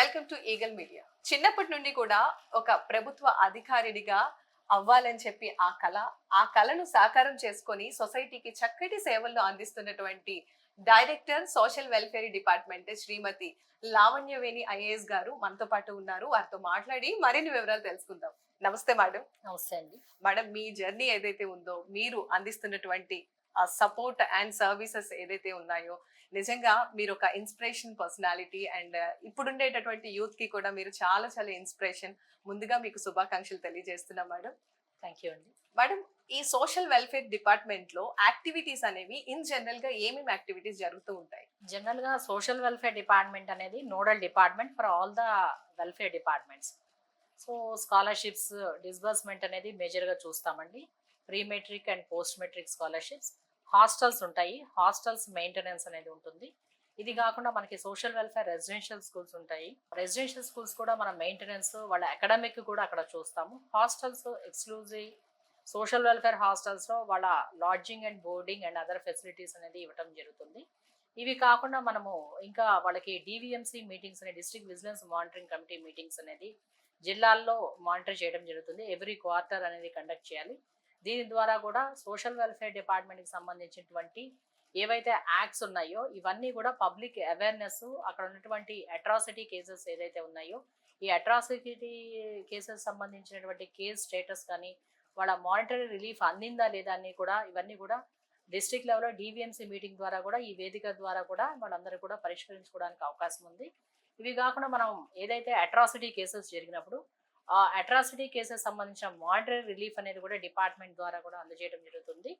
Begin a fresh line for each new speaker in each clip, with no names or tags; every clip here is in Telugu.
Welcome to eagle media. చిన్నప్పటి నుండి కూడా ఒక ప్రభుత్వ అధికారినిగా అవ్వాలని చెప్పి ఆ కళను సాకారం చేసుకొని సొసైటీకి చక్కటి సేవలను అందిస్తున్నటువంటి డైరెక్టర్ సోషల్ వెల్ఫేర్ డిపార్ట్మెంట్ శ్రీమతి లావణ్యవేణి ఐఏఎస్ గారు మనతో పాటు ఉన్నారు. వారితో మాట్లాడి మరిన్ని వివరాలు తెలుసుకుందాం. నమస్తే మేడం.
నమస్తే అండి.
మేడం, మీ జర్నీ ఏదైతే ఉందో, మీరు అందిస్తున్నటువంటి సపోర్ట్ అండ్ సర్వీసెస్ ఏదైతే ఉన్నాయో, నిజంగా మీరు ఒక ఇన్స్పిరేషన్ పర్సనాలిటీ అండ్ ఇప్పుడుండేటటువంటి యూత్ కి కూడా మీరు చాలా చాలా ఇన్స్పిరేషన్. ముందుగా మీకు శుభాకాంక్షలు తెలియజేస్తున్నాం మేడం.
థ్యాంక్ యూ అండి.
మేడం, ఈ సోషల్ వెల్ఫేర్ డిపార్ట్మెంట్ లో యాక్టివిటీస్ అనేవి ఇన్ జనరల్ గా ఏమేమి యాక్టివిటీస్ జరుగుతూ ఉంటాయి?
జనరల్ గా సోషల్ వెల్ఫేర్ డిపార్ట్మెంట్ అనేది nodal department for all the welfare departments. So scholarships disbursement అనేది మేజర్గా చూస్తామండి. Pre matric and post matric scholarships. Hostels ఉంటాయి, హాస్టల్స్ మెయింటెనెన్స్ అనేది ఉంటుంది. ఇది కాకుండా మనకి సోషల్ వెల్ఫేర్ రెసిడెన్షియల్ స్కూల్స్ ఉంటాయి. రెసిడెన్షియల్ స్కూల్స్ కూడా మన మెయింటెనెన్స్, వాళ్ళ అకాడమిక్ కూడా అక్కడ చూస్తాము. హాస్టల్స్ ఎక్స్క్లూజివ్ సోషల్ వెల్ఫేర్ హాస్టల్స్లో వాళ్ళ lodging and boarding and other facilities అనేది ఇవ్వడం జరుగుతుంది. ఇవి కాకుండా మనము ఇంకా వాళ్ళకి డివిఎంసి మీటింగ్స్ అనేది, district vigilance monitoring committee meetings అనేది జిల్లాల్లో మానిటర్ చేయడం జరుగుతుంది. ఎవ్రీ క్వార్టర్ అనేది కండక్ట్ చేయాలి. దీని ద్వారా కూడా సోషల్ వెల్ఫేర్ డిపార్ట్మెంట్కి సంబంధించినటువంటి ఏవైతే యాక్ట్స్ ఉన్నాయో ఇవన్నీ కూడా పబ్లిక్ అవేర్నెస్, అక్కడ ఉన్నటువంటి అట్రాసిటీ కేసెస్ ఏదైతే ఉన్నాయో ఈ అట్రాసిటీ కేసెస్ సంబంధించినటువంటి కేస్ స్టేటస్ కానీ, వాళ్ళ మానిటరీ రిలీఫ్ అందిందా లేదా అని కూడా ఇవన్నీ కూడా డిస్ట్రిక్ట్ లెవెల్లో డివిఎంసీ మీటింగ్ ద్వారా కూడా, ఈ వేదిక ద్వారా కూడా వాళ్ళందరూ కూడా పరిష్కరించుకోవడానికి అవకాశం ఉంది. ఇవి కాకుండా మనం ఏదైతే అట్రాసిటీ కేసెస్ జరిగినప్పుడు ఆ అట్రాసిటీ కేసెస్ సంబంధించిన మానిటరీ రిలీఫ్ అనేది కూడా డిపార్ట్మెంట్ ద్వారా కూడా అందజేయడం జరుగుతుంది.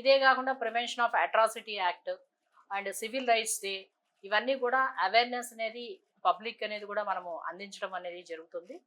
ఇదే కాకుండా prevention of atrocity act and civil rights day, ఇవన్నీ కూడా అవేర్నెస్ అనేది పబ్లిక్ అనేది కూడా మనము అందించడం అనేది జరుగుతుంది.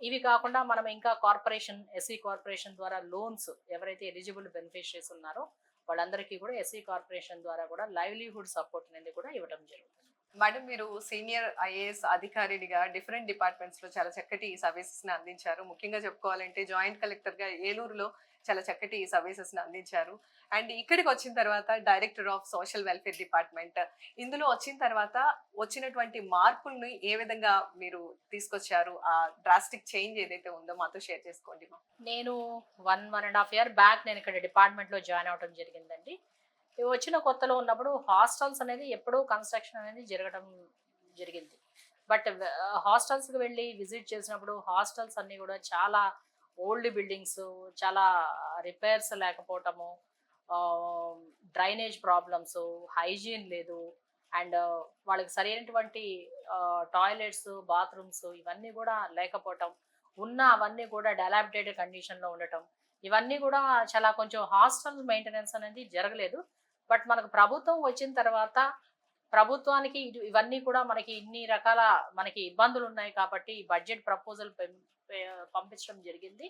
ఇవి కాకుండా మనం ఇంకా కార్పొరేషన్, ఎస్సీ కార్పొరేషన్ ద్వారా లోన్స్ ఎవరైతే ఎలిజిబుల్ బెనిఫిషరీస్ ఉన్నారో వాళ్ళందరికీ కూడా ఎస్సీ కార్పొరేషన్ ద్వారా కూడా లైవ్లీహుడ్ సపోర్ట్ అనేది కూడా ఇవ్వడం జరుగుతుంది.
మేడం, మీరు సీనియర్ ఐఏఎస్ అధికారినిగా డిఫరెంట్ డిపార్ట్మెంట్స్ లో చాలా చక్కటి సర్వీసెస్ ని అందించారు. ముఖ్యంగా చెప్పుకోవాలంటే జాయింట్ కలెక్టర్ గా ఏలూరులో చాలా చక్కటి సర్వీసెస్ ని అందించారు. అండ్ ఇక్కడికి వచ్చిన తర్వాత director of social welfare department, ఇందులో వచ్చిన తర్వాత వచ్చినటువంటి మార్పుల్ని ఏ విధంగా మీరు తీసుకొచ్చారు? ఆ డ్రాస్టిక్ చేంజ్ ఏదైతే ఉందో మాతో షేర్ చేసుకోండి.
నేను 1.5 year బ్యాక్ నేను ఇక్కడ డిపార్ట్మెంట్లో జాయిన్ అవడం జరిగిందండి. వచ్చిన కొత్తలో ఉన్నప్పుడు హాస్టల్స్ అనేది ఎప్పుడూ కన్స్ట్రక్షన్ అనేది జరగడం జరిగింది. బట్ హాస్టల్స్కి వెళ్ళి విజిట్ చేసినప్పుడు హాస్టల్స్ అన్నీ కూడా చాలా ఓల్డ్ బిల్డింగ్స్, చాలా రిపేర్స్ లేకపోవటము, డ్రైనేజ్ ప్రాబ్లమ్స్, హైజీన్ లేదు, అండ్ వాళ్ళకి సరైనటువంటి టాయిలెట్స్, బాత్రూమ్స్ ఇవన్నీ కూడా లేకపోవటం, అవన్నీ కూడా డెలాబిటేటెడ్ కండిషన్లో ఉండటం, ఇవన్నీ కూడా చాలా కొంచెం హాస్టల్ మెయింటెనెన్స్ అనేది జరగలేదు. బట్ మనకు ప్రభుత్వం వచ్చిన తర్వాత ప్రభుత్వానికి ఇవన్నీ కూడా మనకి ఇన్ని రకాల మనకి ఇబ్బందులు ఉన్నాయి కాబట్టి బడ్జెట్ ప్రపోజల్ పంపించడం జరిగింది.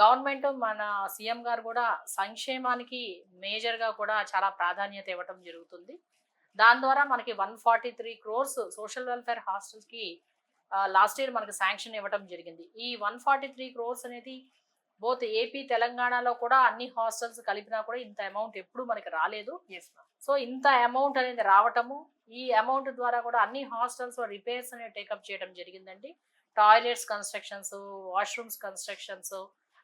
గవర్నమెంట్, మన సీఎం గారు కూడా సంక్షేమానికి మేజర్గా కూడా చాలా ప్రాధాన్యత ఇవ్వటం జరుగుతుంది. దాని ద్వారా మనకి 143 crores సోషల్ వెల్ఫేర్ హాస్టల్స్కి లాస్ట్ ఇయర్ మనకి శాంక్షన్ ఇవ్వటం జరిగింది. ఈ 143 crores అనేది బోత్ ఏపీ, తెలంగాణలో కూడా అన్ని హాస్టల్స్ కలిపినా కూడా ఇంత అమౌంట్ ఎప్పుడు మనకి రాలేదు. సో ఇంత అమౌంట్ అనేది రావటము, ఈ అమౌంట్ ద్వారా కూడా అన్ని హాస్టల్స్ రిపేర్స్ అనేది టేకప్ చేయడం జరిగిందండి. Toilets constructions, washrooms constructions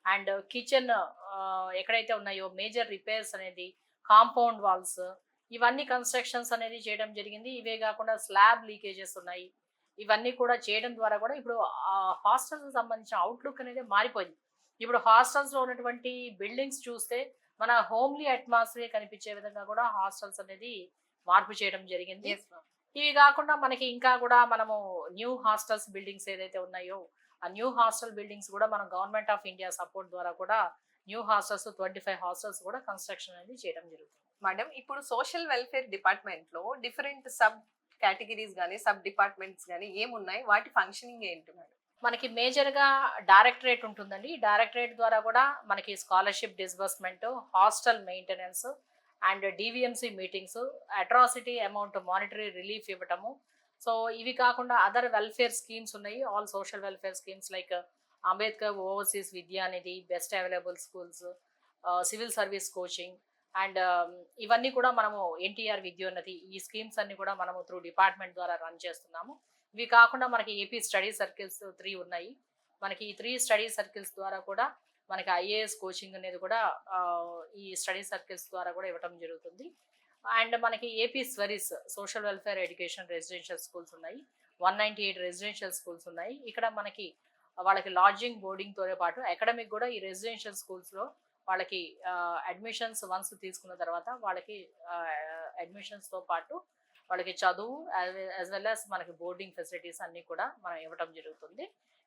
and kitchen ఎక్కడైతే ఉన్నాయో మేజర్ రిపేర్స్ అనేది, కాంపౌండ్ వాల్స్, ఇవన్నీ కన్స్ట్రక్షన్స్ అనేది చేయడం జరిగింది. ఇవే కాకుండా స్లాబ్ లీకేజెస్ ఉన్నాయి, ఇవన్నీ కూడా చేయడం ద్వారా కూడా ఇప్పుడు హాస్టల్స్ సంబంధించిన అవుట్లుక్ అనేది మారిపోయింది. ఇప్పుడు హాస్టల్స్లో ఉన్నటువంటి బిల్డింగ్స్ చూస్తే మన హోమ్లీ అట్మాస్ఫియర్ కనిపించే విధంగా కూడా హాస్టల్స్ అనేది మార్పు చేయడం జరిగింది. ఇవి కాకుండా మనకి ఇంకా కూడా మనము న్యూ హాస్టల్స్ బిల్డింగ్స్ ఏదైతే ఉన్నాయో ఆ న్యూ హాస్టల్ బిల్డింగ్స్ కూడా మనం గవర్నమెంట్ ఆఫ్ ఇండియా సపోర్ట్ ద్వారా కూడా న్యూ హాస్టల్స్ 25 హాస్టల్స్ కూడా కన్స్ట్రక్షన్ అనేది చేయడం జరుగుతుంది.
మేడం, ఇప్పుడు సోషల్ వెల్ఫేర్ డిపార్ట్మెంట్ లో డిఫరెంట్ సబ్ కేటగిరీస్ గానీ, సబ్ డిపార్ట్మెంట్స్ గానీ ఏమున్నాయి? వాటి ఫంక్షనింగ్ ఏంటి మేడం?
మనకి మేజర్గా డైరెక్టరేట్ ఉంటుందండి. డైరెక్టరేట్ ద్వారా కూడా మనకి scholarship disbursement, hostel maintenance and DVMC meetings, atrocity amount monetary relief ఇవ్వటము. సో ఇవి కాకుండా అదర్ వెల్ఫేర్ స్కీమ్స్ ఉన్నాయి. All social welfare schemes like Ambedkar overseas Vidyanidhi, best available schools, civil service coaching and ఇవన్నీ కూడా మనము ఎన్టీఆర్ విద్యోన్నతి, ఈ స్కీమ్స్ అన్ని కూడా మనము త్రూ డిపార్ట్మెంట్ ద్వారా రన్ చేస్తున్నాము. ఇవి కాకుండా మనకి ఏపీ స్టడీ సర్కిల్స్ 3 ఉన్నాయి. మనకి ఈ 3 స్టడీ సర్కిల్స్ ద్వారా కూడా మనకి ఐఏఎస్ కోచింగ్ అనేది కూడా ఈ స్టడీ సర్కిల్స్ ద్వారా కూడా ఇవ్వడం జరుగుతుంది. అండ్ మనకి ఏపీ స్వరీస్ social welfare education residential schools ఉన్నాయి. 198 రెసిడెన్షియల్ స్కూల్స్ ఉన్నాయి. ఇక్కడ మనకి వాళ్ళకి లాడ్జింగ్ బోర్డింగ్తో పాటు అకాడమిక్ కూడా ఈ రెసిడెన్షియల్ స్కూల్స్లో వాళ్ళకి అడ్మిషన్స్ వన్స్ తీసుకున్న తర్వాత వాళ్ళకి అడ్మిషన్స్తో పాటు వాళ్ళకి చదువు యాజ్ వెల్ యాజ్ మనకి బోర్డింగ్ ఫెసిలిటీస్ అన్నీ కూడా మనం ఇవ్వడం జరుగుతుంది.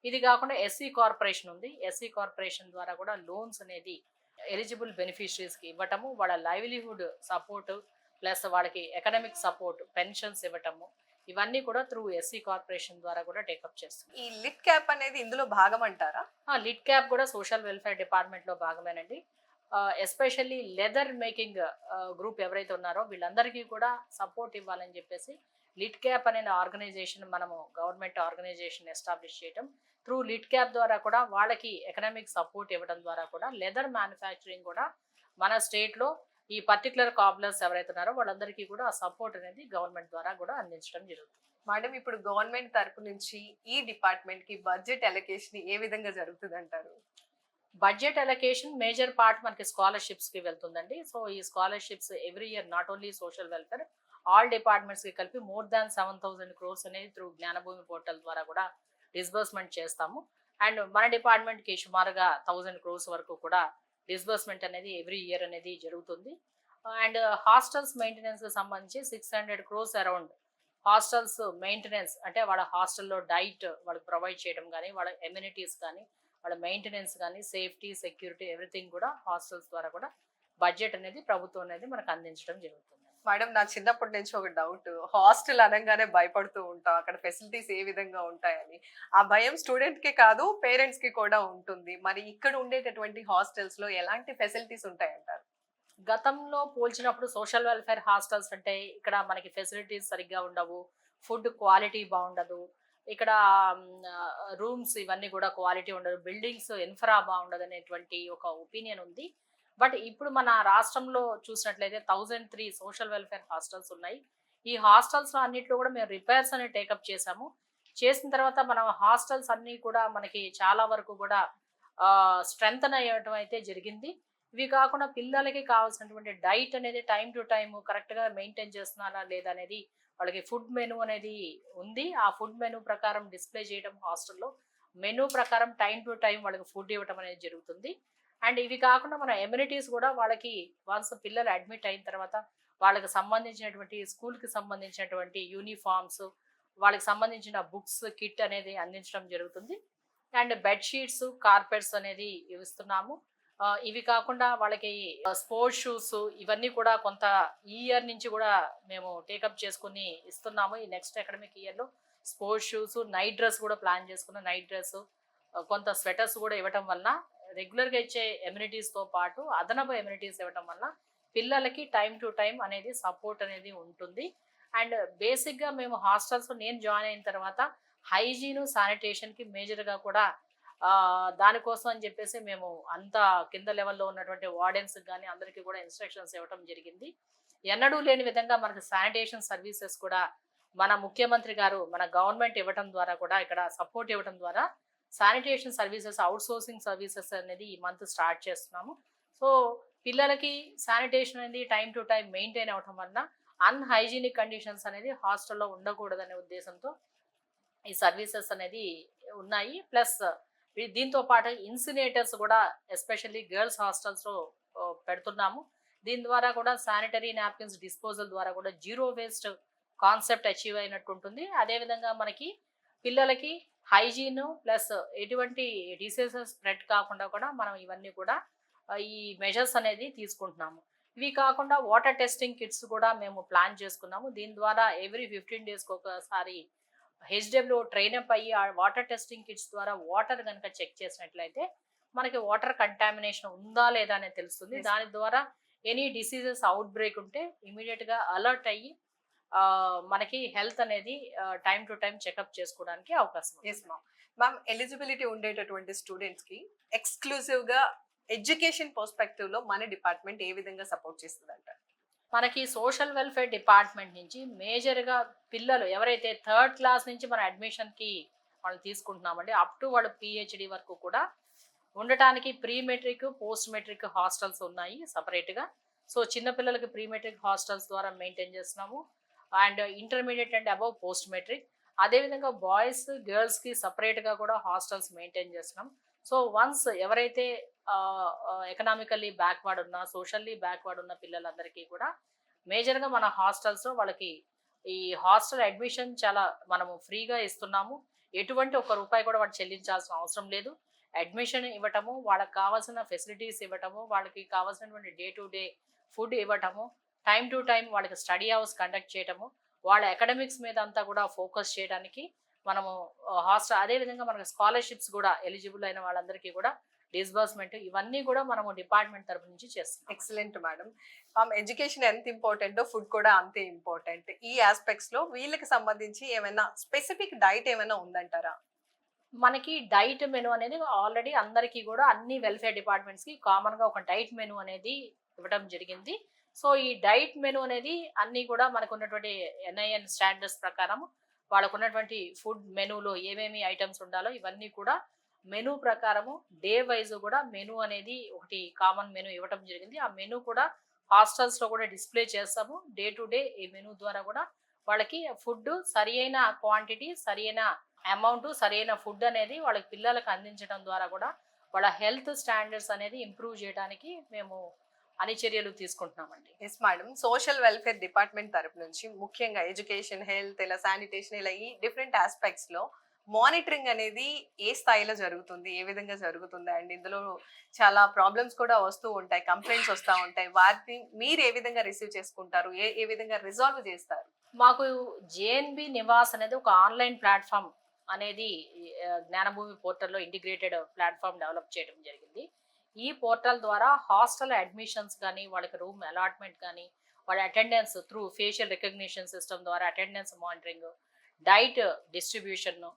ఇది కాకుండా ఎస్సీ కార్పొరేషన్ ఉంది. ఎస్సీ కార్పొరేషన్ ద్వారా కూడా లోన్స్ అనేది ఎలిజిబుల్ బెనిఫిషరీస్కి ఇవ్వటము, వాళ్ళ లైవ్లీహుడ్ సపోర్ట్ ప్లస్ వాళ్ళకి ఎకనామిక్ సపోర్ట్ పెన్షన్స్ ఇవ్వటము, ఇవన్నీ కూడా త్రూ ఎస్సీ కార్పొరేషన్ ద్వారా కూడా టేకప్ చేస్తుంది.
ఈ లిట్ క్యాప్ అనేది ఇందులో భాగం అంటారా?
లిడ్ క్యాప్ కూడా సోషల్ వెల్ఫేర్ డిపార్ట్మెంట్లో భాగమేనండి. ఎస్పెషల్లీ లెదర్ మేకింగ్ గ్రూప్ ఎవరైతే ఉన్నారో వీళ్ళందరికీ కూడా సపోర్ట్ ఇవ్వాలని చెప్పేసి లిడ్ క్యాప్ అనే ఆర్గనైజేషన్ మనము గవర్నమెంట్ ఆర్గనైజేషన్ ఎస్టాబ్లిష్ చేయడం, త్రూ లిడ్ క్యాప్ ద్వారా కూడా వాళ్ళకి ఎకనామిక్ సపోర్ట్ ఇవ్వడం ద్వారా కూడా లెదర్ మ్యానుఫ్యాక్చరింగ్ కూడా మన స్టేట్లో ఈ పర్టికులర్ కాబ్లర్స్ ఎవరైతే ఉన్నారో వాళ్ళందరికీ కూడా ఆ సపోర్ట్ అనేది గవర్నమెంట్ ద్వారా కూడా అందించడం జరుగుతుంది.
మేడం, ఇప్పుడు గవర్నమెంట్ తరపు నుంచి ఈ డిపార్ట్మెంట్ కి బడ్జెట్ అలొకేషన్ ఏ విధంగా జరుగుతుంది అంటారు?
బడ్జెట్ అలొకేషన్ మేజర్ పార్ట్ మనకి స్కాలర్షిప్స్ కి వెళ్తుందండి. సో ఈ scholarships every year not only social welfare all departments కి కలిపి మోర్ దాన్ 7,000 crores అనేది త్రూ జ్ఞానభూమి పోర్టల్ ద్వారా కూడా డిస్బర్స్మెంట్ చేస్తాము. అండ్ మన డిపార్ట్మెంట్ కి సుమారుగా 1,000 crores వరకు కూడా డిస్బర్స్మెంట్ అనేది ఎవ్రీ ఇయర్ అనేది జరుగుతుంది. అండ్ హాస్టల్స్ మెయింటెనెన్స్ కి సంబంధించి 600 crores అరౌండ్ హాస్టల్స్ మెయింటెనెన్స్ అంటే వాళ్ళ హాస్టల్లో డైట్ వాళ్ళకి ప్రొవైడ్ చేయడం కానీ, వాళ్ళ ఎమ్యూనిటీస్ కానీ, వాళ్ళ మెయింటెనెన్స్ కానీ, సేఫ్టీ సెక్యూరిటీ ఎవ్రీథింగ్ కూడా హాస్టల్స్ ద్వారా కూడా బడ్జెట్ అనేది ప్రభుత్వం అనేది మనకు అందించడం జరుగుతుంది.
మేడం, నా చిన్నప్పటి నుంచి ఒక డౌట్, హాస్టల్ అనగానే భయపడుతూ ఉంటాం, అక్కడ ఫెసిలిటీస్ ఏ విధంగా ఉంటాయని. ఆ భయం స్టూడెంట్ కి కాదు పేరెంట్స్ కి కూడా ఉంటుంది. మరి ఇక్కడ ఉండేటటువంటి హాస్టల్స్ లో ఎలాంటి ఫెసిలిటీస్ ఉంటాయంటారు?
గతంలో పోల్చినప్పుడు సోషల్ వెల్ఫేర్ హాస్టల్స్ అంటే ఇక్కడ మనకి ఫెసిలిటీస్ సరిగ్గా ఉండవు, ఫుడ్ క్వాలిటీ బాగుండదు, ఇక్కడ రూమ్స్ ఇవన్నీ కూడా క్వాలిటీ ఉండదు, బిల్డింగ్స్ ఇన్ఫ్రా బాగుండదు అనేటువంటి ఒక ఒపీనియన్ ఉంది. బట్ ఇప్పుడు మన రాష్ట్రంలో చూసినట్లయితే 1,003 సోషల్ వెల్ఫేర్ హాస్టల్స్ ఉన్నాయి. ఈ హాస్టల్స్ అన్నింటిలో కూడా మేము రిపేర్స్ అనేది టేకప్ చేసాము. చేసిన తర్వాత మనం హాస్టల్స్ అన్నీ కూడా మనకి చాలా వరకు కూడా స్ట్రెంగ్తన్ అయ్యడం అయితే జరిగింది. ఇవి కాకుండా పిల్లలకి కావాల్సినటువంటి డైట్ అనేది టైం టు టైం కరెక్ట్గా మెయింటైన్ చేస్తున్నారా లేదా అనేది వాళ్ళకి ఫుడ్ మెనూ అనేది ఉంది. ఆ ఫుడ్ మెనూ ప్రకారం డిస్ప్లే చేయడం, హాస్టల్లో మెనూ ప్రకారం టైం టు టైం వాళ్ళకి ఫుడ్ ఇవ్వడం అనేది జరుగుతుంది. అండ్ ఇవి కాకుండా మన ఎమ్యూనిటీస్ కూడా వాళ్ళకి వన్స్ పిల్లలు అడ్మిట్ అయిన తర్వాత వాళ్ళకి సంబంధించినటువంటి స్కూల్కి సంబంధించినటువంటి యూనిఫామ్స్, వాళ్ళకి సంబంధించిన బుక్స్ కిట్ అనేది అందించడం జరుగుతుంది. అండ్ బెడ్షీట్స్ కార్పెట్స్ అనేది ఇస్తున్నాము. ఇవి కాకుండా వాళ్ళకి స్పోర్ట్స్ షూస్ ఇవన్నీ కూడా కొంత ఈ ఇయర్ నుంచి కూడా మేము టేకప్ చేసుకుని ఇస్తున్నాము. ఈ నెక్స్ట్ అకాడమిక్ ఇయర్లో స్పోర్ట్స్ షూస్, నైట్ డ్రెస్ కూడా ప్లాన్ చేసుకున్న నైట్ డ్రెస్, కొంత స్వెటర్స్ కూడా ఇవ్వటం వల్ల రెగ్యులర్గా ఇచ్చే ఎమ్యూనిటీస్తో పాటు అదనపు ఎమ్యూనిటీస్ ఇవ్వటం వల్ల పిల్లలకి టైం టు టైం అనేది సపోర్ట్ అనేది ఉంటుంది. అండ్ బేసిక్గా మేము హాస్టల్స్ నేను జాయిన్ అయిన తర్వాత హైజీను శానిటేషన్కి మేజర్గా కూడా దానికోసం అని చెప్పేసి మేము అంత కింద లెవెల్లో ఉన్నటువంటి వార్డెన్స్ కానీ అందరికీ కూడా ఇన్స్ట్రక్షన్స్ ఇవ్వడం జరిగింది. ఎన్నడూ లేని విధంగా మనకి శానిటేషన్ సర్వీసెస్ కూడా మన ముఖ్యమంత్రి గారు మన గవర్నమెంట్ ఇవ్వడం ద్వారా కూడా ఇక్కడ సపోర్ట్ ఇవ్వడం ద్వారా శానిటేషన్ సర్వీసెస్ అవుట్సోర్సింగ్ సర్వీసెస్ అనేది ఈ మంత్ స్టార్ట్ చేస్తున్నాము. సో పిల్లలకి శానిటేషన్ అనేది టైం టు టైం మెయింటైన్ అవ్వడం వల్ల అన్హైజీనిక్ కండిషన్స్ అనేది హాస్టల్లో ఉండకూడదనే ఉద్దేశంతో ఈ సర్వీసెస్ అనేది ఉన్నాయి. ప్లస్ దీంతో పాటు ఇన్సినేటర్స్ కూడా ఎస్పెషల్లీ గర్ల్స్ హాస్టల్స్లో పెడుతున్నాము. దీని ద్వారా కూడా శానిటరీ నాప్కిన్స్ డిస్పోజల్ ద్వారా కూడా జీరో వేస్ట్ కాన్సెప్ట్ అచీవ్ అయినట్టు ఉంటుంది. అదేవిధంగా మనకి పిల్లలకి హైజీన్ ప్లస్ ఎటువంటి డిసీజెస్ స్ప్రెడ్ కాకుండా కూడా మనం ఇవన్నీ కూడా ఈ మెజర్స్ అనేది తీసుకుంటున్నాము. ఇవి కాకుండా వాటర్ టెస్టింగ్ కిట్స్ కూడా మేము ప్లాన్ చేసుకున్నాము. దీని ద్వారా ఎవ్రీ 15 daysకి ఒకసారి హెచ్డబ్ల్యూ ట్రైనప్ అయ్యి ఆ వాటర్ టెస్టింగ్ కిట్స్ ద్వారా వాటర్ కనుక చెక్ చేసినట్లయితే మనకి వాటర్ కంటామినేషన్ ఉందా లేదా అనేది తెలుస్తుంది. దాని ద్వారా ఎనీ డిసీజెస్ అవుట్ బ్రేక్ ఉంటే ఇమీడియట్గా అలర్ట్ అయ్యి మనకి హెల్త్ అనేది టైం టు టైం చెకప్ చేసుకోవడానికి అవకాశం ఉంది.
మ్యామ్, ఎలిజిబిలిటీ ఉండేటటువంటి స్టూడెంట్స్ కి ఎక్స్క్లూజివ్ గా ఎడ్యుకేషన్ పర్స్పెక్టివ్ లో మన డిపార్ట్మెంట్ ఏ విధంగా సపోర్ట్ చేస్తుంది అంటారు?
మనకి సోషల్ వెల్ఫేర్ డిపార్ట్మెంట్ నుంచి మేజర్గా పిల్లలు ఎవరైతే థర్డ్ క్లాస్ నుంచి మన అడ్మిషన్కి వాళ్ళు తీసుకుంటున్నామండి, అప్ టు వాళ్ళు పిహెచ్డి వరకు కూడా ఉండటానికి pre matric post matric hostels ఉన్నాయి సపరేట్గా. సో చిన్నపిల్లలకి ప్రీ మెట్రిక్ హాస్టల్స్ ద్వారా మెయింటైన్ చేస్తున్నాము, and intermediate and above post matric. అదేవిధంగా బాయ్స్ గర్ల్స్కి సపరేట్గా కూడా హాస్టల్స్ మెయింటైన్ చేస్తున్నాం. సో వన్స్ ఎవరైతే ఎకనామికల్లీ బ్యాక్వర్డ్ ఉన్న సోషల్లీ బ్యాక్వర్డ్ ఉన్న పిల్లలందరికీ కూడా మేజర్గా మన హాస్టల్స్లో వాళ్ళకి ఈ హాస్టల్ అడ్మిషన్ చాలా మనము ఫ్రీగా ఇస్తున్నాము. ఎటువంటి ఒక్క రూపాయి కూడా వాళ్ళు చెల్లించాల్సిన అవసరం లేదు. అడ్మిషన్ ఇవ్వటము, వాళ్ళకి కావాల్సిన ఫెసిలిటీస్ ఇవ్వటము, వాళ్ళకి కావాల్సినటువంటి డే టు డే ఫుడ్ ఇవ్వటము, టైం టు టైం వాళ్ళకి స్టడీ అవర్స్ కండక్ట్ చేయటము, వాళ్ళ అకాడమిక్స్ మీద అంతా కూడా ఫోకస్ చేయడానికి మనము హాస్టల్. అదేవిధంగా మనకు స్కాలర్షిప్స్ కూడా ఎలిజిబుల్ అయిన వాళ్ళందరికీ కూడా డిస్బర్స్మెంట్ ఇవన్నీ కూడా మనము డిపార్ట్మెంట్ తరఫు నుంచి చేస్తాం.
Excellent madam. ఎడ్యుకేషన్ ఎంత ఇంపార్టెంటో ఫుడ్ కూడా అంతే ఇంపార్టెంట్. ఈ ఆస్పెక్ట్స్ లో వీళ్ళకి సంబంధించి ఏమైనా స్పెసిఫిక్ డైట్ ఏమైనా ఉందంటారా?
మనకి డైట్ మెను అనేది ఆల్రెడీ అందరికీ కూడా అన్ని వెల్ఫేర్ డిపార్ట్మెంట్స్కి కామన్గా ఒక డైట్ మెను అనేది ఇవ్వడం జరిగింది. సో ఈ డైట్ మెను అనేది అన్నీ కూడా మనకు ఉన్నటువంటి ఎన్ఐఎన్ స్టాండర్డ్స్ ప్రకారం వాళ్ళకు ఉన్నటువంటి ఫుడ్ మెనూలో ఏమేమి ఐటమ్స్ ఉండాలో ఇవన్నీ కూడా మెనూ ప్రకారము డే వైజ్ కూడా మెనూ అనేది ఒకటి కామన్ మెనూ ఇవ్వడం జరిగింది. ఆ మెనూ కూడా హాస్టల్స్లో కూడా డిస్ప్లే చేస్తాము. డే టు డే ఈ మెనూ ద్వారా కూడా వాళ్ళకి ఫుడ్ సరి అయిన క్వాంటిటీ, సరి అయిన అమౌంట్, సరైన ఫుడ్ అనేది వాళ్ళకి పిల్లలకు అందించడం ద్వారా కూడా వాళ్ళ హెల్త్ స్టాండర్డ్స్ అనేది ఇంప్రూవ్ చేయడానికి మేము అన్ని చర్యలు తీసుకుంటున్నామండి.
Yes madam. Social welfare department తరపు నుంచి ముఖ్యంగా ఎడ్యుకేషన్, హెల్త్, ఇలా శానిటేషన్, ఇలా ఈ డిఫరెంట్ ఆస్పెక్ట్స్ లో మానిటరింగ్ అనేది ఏ స్థాయిలో జరుగుతుంది, ఏ విధంగా జరుగుతుంది? అండ్ ఇందులో చాలా ప్రాబ్లమ్స్ కూడా వస్తూ ఉంటాయి, కంప్లైంట్స్ వస్తూ ఉంటాయి. వాటిని మీరు ఏ విధంగా రిసీవ్ చేసుకుంటారు, ఏ ఏ విధంగా రిజాల్వ్ చేస్తారు?
మాకు జేఎన్బి నివాస్ అనేది ఒక ఆన్లైన్ ప్లాట్ఫామ్ అనేది జ్ఞానభూమి పోర్టల్లో ఇంటిగ్రేటెడ్ ప్లాట్ఫామ్ డెవలప్ చేయడం జరిగింది. ఈ పోర్టల్ ద్వారా హాస్టల్ అడ్మిషన్స్ కానీ, వాళ్ళకి రూమ్ అలాట్మెంట్ కానీ, వాళ్ళ attendance through facial recognition system ద్వారా అటెండెన్స్ మానిటరింగ్, డైట్ డిస్ట్రిబ్యూషన్,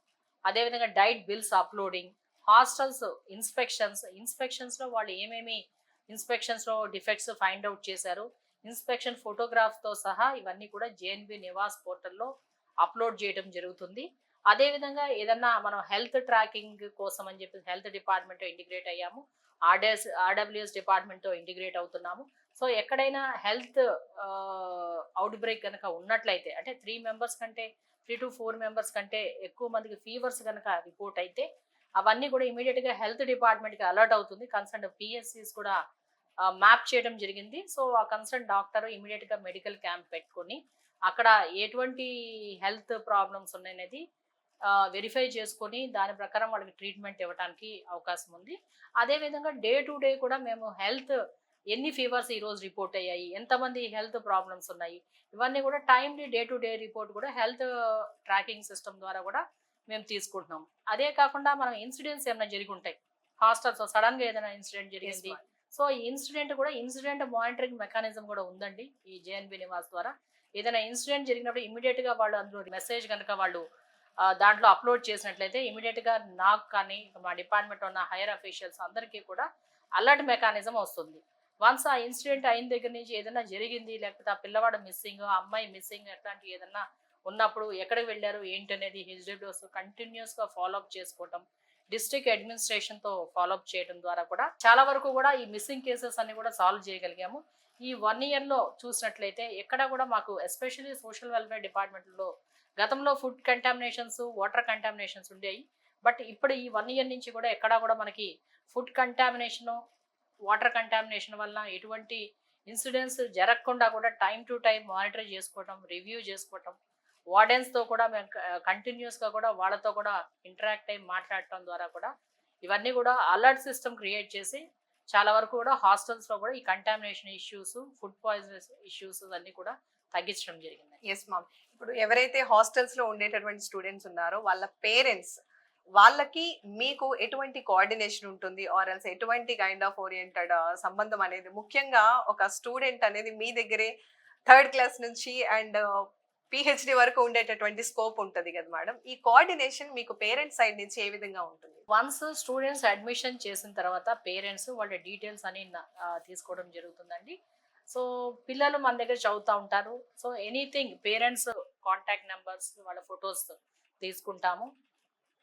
అదేవిధంగా డైట్ బిల్స్ అప్లోడింగ్, హాస్టల్స్ ఇన్స్పెక్షన్స్లో వాళ్ళు ఏమేమి ఇన్స్పెక్షన్స్లో డిఫెక్ట్స్ ఫైండ్ అవుట్ చేశారు, ఇన్స్పెక్షన్ ఫోటోగ్రాఫ్తో సహా ఇవన్నీ కూడా జేఎన్బి నివాస్ పోర్టల్లో అప్లోడ్ చేయడం జరుగుతుంది. అదేవిధంగా ఏదన్నా మనం హెల్త్ ట్రాకింగ్ కోసం అని చెప్పి హెల్త్ డిపార్ట్మెంట్తో ఇంటిగ్రేట్ అయ్యాము, ఆర్డబ్ల్యూఎస్ డిపార్ట్మెంట్తో ఇంటిగ్రేట్ అవుతున్నాము. సో ఎక్కడైనా హెల్త్ అవుట్ బ్రేక్ కనుక ఉన్నట్లయితే, అంటే 3 మెంబర్స్ కంటే 3 to 4 మెంబర్స్ కంటే ఎక్కువ మందికి ఫీవర్స్ కనుక రిపోర్ట్ అయితే అవన్నీ కూడా ఇమీడియట్గా హెల్త్ డిపార్ట్మెంట్కి అలర్ట్ అవుతుంది. కన్సర్న్ పిఎస్సీస్ కూడా మ్యాప్ చేయడం జరిగింది. సో ఆ కన్సర్న్ డాక్టర్ ఇమీడియట్గా మెడికల్ క్యాంప్ పెట్టుకొని అక్కడ ఎటువంటి హెల్త్ ప్రాబ్లమ్స్ ఉన్నాయనేది వెరిఫై చేసుకొని దాని ప్రకారం వాళ్ళకి ట్రీట్మెంట్ ఇవ్వడానికి అవకాశం ఉంది. అదేవిధంగా డే టు డే కూడా మేము హెల్త్ ఎన్ని ఫీవర్స్ ఈరోజు రిపోర్ట్ అయ్యాయి, ఎంతమంది హెల్త్ ప్రాబ్లమ్స్ ఉన్నాయి, ఇవన్నీ కూడా timely day to day report కూడా హెల్త్ ట్రాకింగ్ సిస్టమ్ ద్వారా కూడా మేము తీసుకుంటున్నాం. అదే కాకుండా మనం ఇన్సిడెంట్స్ ఏమైనా జరిగి ఉంటాయి హాస్టల్స్, సడన్గా ఏదైనా ఇన్సిడెంట్ జరిగింది. సో ఈ ఇన్సిడెంట్ మానిటరింగ్ మెకానిజం కూడా ఉందండి ఈ జేఎన్బి నివాస్ ద్వారా. ఏదైనా ఇన్సిడెంట్ జరిగినప్పుడు ఇమీడియట్గా వాళ్ళు అందులో మెసేజ్ కనుక వాళ్ళు దాంట్లో అప్లోడ్ చేసినట్లయితే ఇమీడియట్గా నాకు కానీ మా డిపార్ట్మెంట్ ఉన్న హైయర్ అఫీషియల్స్ అందరికీ కూడా అలర్ట్ మెకానిజం వస్తుంది. వన్స్ ఆ ఇన్సిడెంట్ అయిన దగ్గర నుంచి ఏదైనా జరిగింది, లేకపోతే ఆ పిల్లవాడు మిస్సింగ్, ఆ అమ్మాయి మిస్సింగ్, అట్లాంటి ఏదన్నా ఉన్నప్పుడు ఎక్కడికి వెళ్ళారు ఏంటి అనేది హెచ్డబ్ల్యూఎస్ కంటిన్యూస్గా ఫాలోఅప్ చేసుకోవటం, డిస్ట్రిక్ట్ అడ్మినిస్ట్రేషన్తో ఫాలోఅప్ చేయడం ద్వారా కూడా చాలా వరకు కూడా ఈ మిస్సింగ్ కేసెస్ అన్ని కూడా సాల్వ్ చేయగలిగాము. ఈ 1 yearలో చూసినట్లయితే ఎక్కడ కూడా మాకు ఎస్పెషల్లీ సోషల్ వెల్ఫేర్ డిపార్ట్మెంట్లో గతంలో ఫుడ్ కంటామినేషన్స్, వాటర్ కంటామినేషన్స్ ఉండేవి. బట్ ఇప్పుడు ఈ 1 year నుంచి కూడా ఎక్కడా కూడా మనకి ఫుడ్ కంటామినేషను, వాటర్ కంటామినేషన్ వల్ల ఎటువంటి ఇన్సిడెంట్స్ జరగకుండా కూడా టైం టు టైం మానిటర్ చేసుకోవటం, రివ్యూ చేసుకోవటం, వార్డెన్స్తో కూడా మేము కంటిన్యూస్గా కూడా వాళ్ళతో కూడా ఇంటరాక్ట్ అయ్యి మాట్లాడటం ద్వారా కూడా ఇవన్నీ కూడా అలర్ట్ సిస్టమ్ క్రియేట్ చేసి చాలా వరకు కూడా హాస్టల్స్లో కూడా ఈ contamination issues, food poison issues అన్నీ కూడా తగ్గించడం జరిగింది.
Yes ma'am. ఇప్పుడు ఎవరైతే హాస్టల్స్ లో ఉండేటటువంటి స్టూడెంట్స్ ఉన్నారో వాళ్ళ పేరెంట్స్, వాళ్ళకి మీకు ఎటువంటి కోఆర్డినేషన్ ఉంటుంది, ఆర్ ఎల్స్ ఎటువంటి కైండ్ ఆఫ్ ఓరియంటెడ్ సంబంధం అనేది? ముఖ్యంగా ఒక స్టూడెంట్ అనేది మీ దగ్గరే 3rd క్లాస్ నుంచి అండ్ పిహెచ్డి వరకు ఉండేటటువంటి స్కోప్ ఉంటుంది కదా మేడం. ఈ కోఆర్డినేషన్ మీకు పేరెంట్స్ సైడ్ నుంచి ఏ విధంగా ఉంటుంది?
వన్స్ స్టూడెంట్స్ అడ్మిషన్ చేసిన తర్వాత పేరెంట్స్ వాళ్ళ డీటెయిల్స్ అని తీసుకోవడం జరుగుతుందండి. సో పిల్లలు మన దగ్గర చదువుతూ ఉంటారు. So anything parents contact numbers వాళ్ళ ఫొటోస్ తీసుకుంటాము.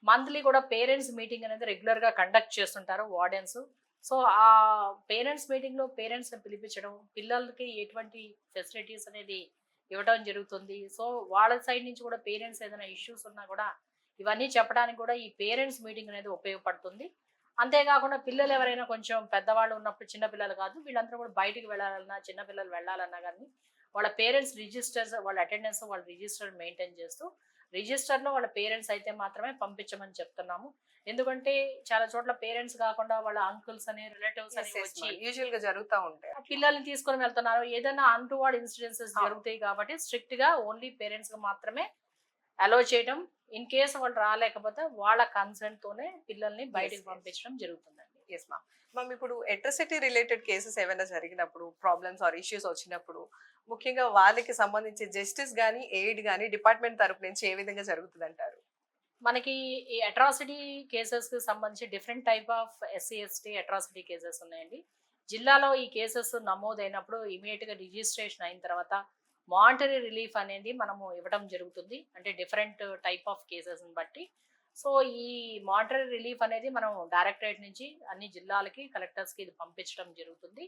మంత్లీ కూడా పేరెంట్స్ మీటింగ్ అనేది రెగ్యులర్గా కండక్ట్ చేస్తుంటారు వార్డెన్స్. సో ఆ పేరెంట్స్ మీటింగ్లో పేరెంట్స్ని పిలిపించడం, పిల్లలకి ఎటువంటి ఫెసిలిటీస్ అనేది ఇవ్వడం జరుగుతుంది. సో వాళ్ళ సైడ్ నుంచి కూడా పేరెంట్స్ ఏదైనా ఇష్యూస్ ఉన్నా కూడా ఇవన్నీ చెప్పడానికి కూడా ఈ పేరెంట్స్ మీటింగ్ అనేది ఉపయోగపడుతుంది. అంతేకాకుండా పిల్లలు ఎవరైనా కొంచెం పెద్దవాళ్ళు ఉన్నప్పుడు, చిన్న పిల్లలు కాదు, వీళ్ళందరూ కూడా బయటికి వెళ్ళాలన్నా, చిన్న పిల్లలు వెళ్ళాలన్నా కానీ వాళ్ళ పేరెంట్స్ రిజిస్టర్స్, వాళ్ళ అటెండెన్స్, వాళ్ళ రిజిస్టర్ మెయింటైన్ చేస్తూ రిజిస్టర్లో వాళ్ళ పేరెంట్స్ అయితే మాత్రమే పంపించమని చెప్తున్నాము. ఎందుకంటే చాలా చోట్ల పేరెంట్స్ కాకుండా వాళ్ళ అంకుల్స్ అని, రిలేటివ్స్ అని వచ్చి
యూజువల్ గా జరుగుతూ ఉంటాయి.
పిల్లల్ని తీసుకొని వెళ్తున్నారు. ఏదైనా అన్‌టువర్డ్ ఇన్సిడెన్సెస్
అవును.
జరుగుతాయి కాబట్టి స్ట్రిక్ట్ గా ఓన్లీ పేరెంట్స్ కి మాత్రమే అలో చేయడం. ఇన్ కేస్ వాళ్ళు రాలేకపోతే వాళ్ళ కన్సెంట్ తోనే పిల్లల్ని బయటికి
yes.
పంపించడం జరుగుతుందండి.
Yes ma'am. మ్యామ్, ఇప్పుడు ఎలక్ట్రిసిటీ రిలేటెడ్ కేసెస్ ఏమైనా జరిగినప్పుడు, ప్రాబ్లమ్స్ ఆర్ ఇష్యూస్ వచ్చినప్పుడు, ముఖ్యంగా వాళ్ళకి సంబంధించి జస్టిస్ గానీ, ఎయిడ్ గానీ డిపార్ట్మెంట్ తరపు నుంచి ఏ విధంగా జరుగుతుంది అంటారు?
మనకి ఈ అట్రాసిటీ కేసెస్ కి సంబంధించి different type of SC ST atrocity cases ఉన్నాయండి. జిల్లాలో ఈ కేసెస్ నమోదైనప్పుడు ఇమీడియట్ గా రిజిస్ట్రేషన్ అయిన తర్వాత మానిటరీ రిలీఫ్ అనేది మనము ఇవ్వడం జరుగుతుంది. అంటే డిఫరెంట్ టైప్ ఆఫ్ కేసెస్ బట్టి. సో ఈ మానిటరీ రిలీఫ్ అనేది మనం డైరెక్టరేట్ నుంచి అన్ని జిల్లాలకి, కలెక్టర్స్ కి ఇది పంపించడం జరుగుతుంది.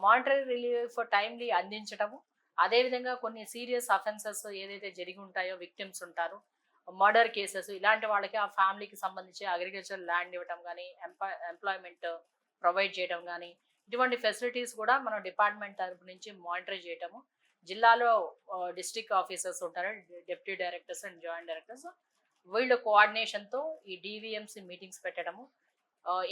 మానిటరీ రిలీఫ్ టైమ్లీ అందించడము, అదేవిధంగా కొన్ని సీరియస్ అఫెన్సెస్ ఏదైతే జరిగి ఉంటాయో, విక్టిమ్స్ ఉంటారు, మర్డర్ కేసెస్, ఇలాంటి వాళ్ళకి ఆ ఫ్యామిలీకి సంబంధించి అగ్రికల్చర్ ల్యాండ్ ఇవ్వడం కానీ, ఎంప్లాయ్మెంట్ ప్రొవైడ్ చేయడం కానీ, ఇటువంటి ఫెసిలిటీస్ కూడా మనం డిపార్ట్మెంట్ తరపు నుంచి మానిటర్ చేయటము. జిల్లాలో డిస్ట్రిక్ట్ ఆఫీసర్స్ ఉంటారు, deputy directors and joint directors, వీళ్ళ కోఆర్డినేషన్తో ఈ డివిఎంసి మీటింగ్స్ పెట్టడము.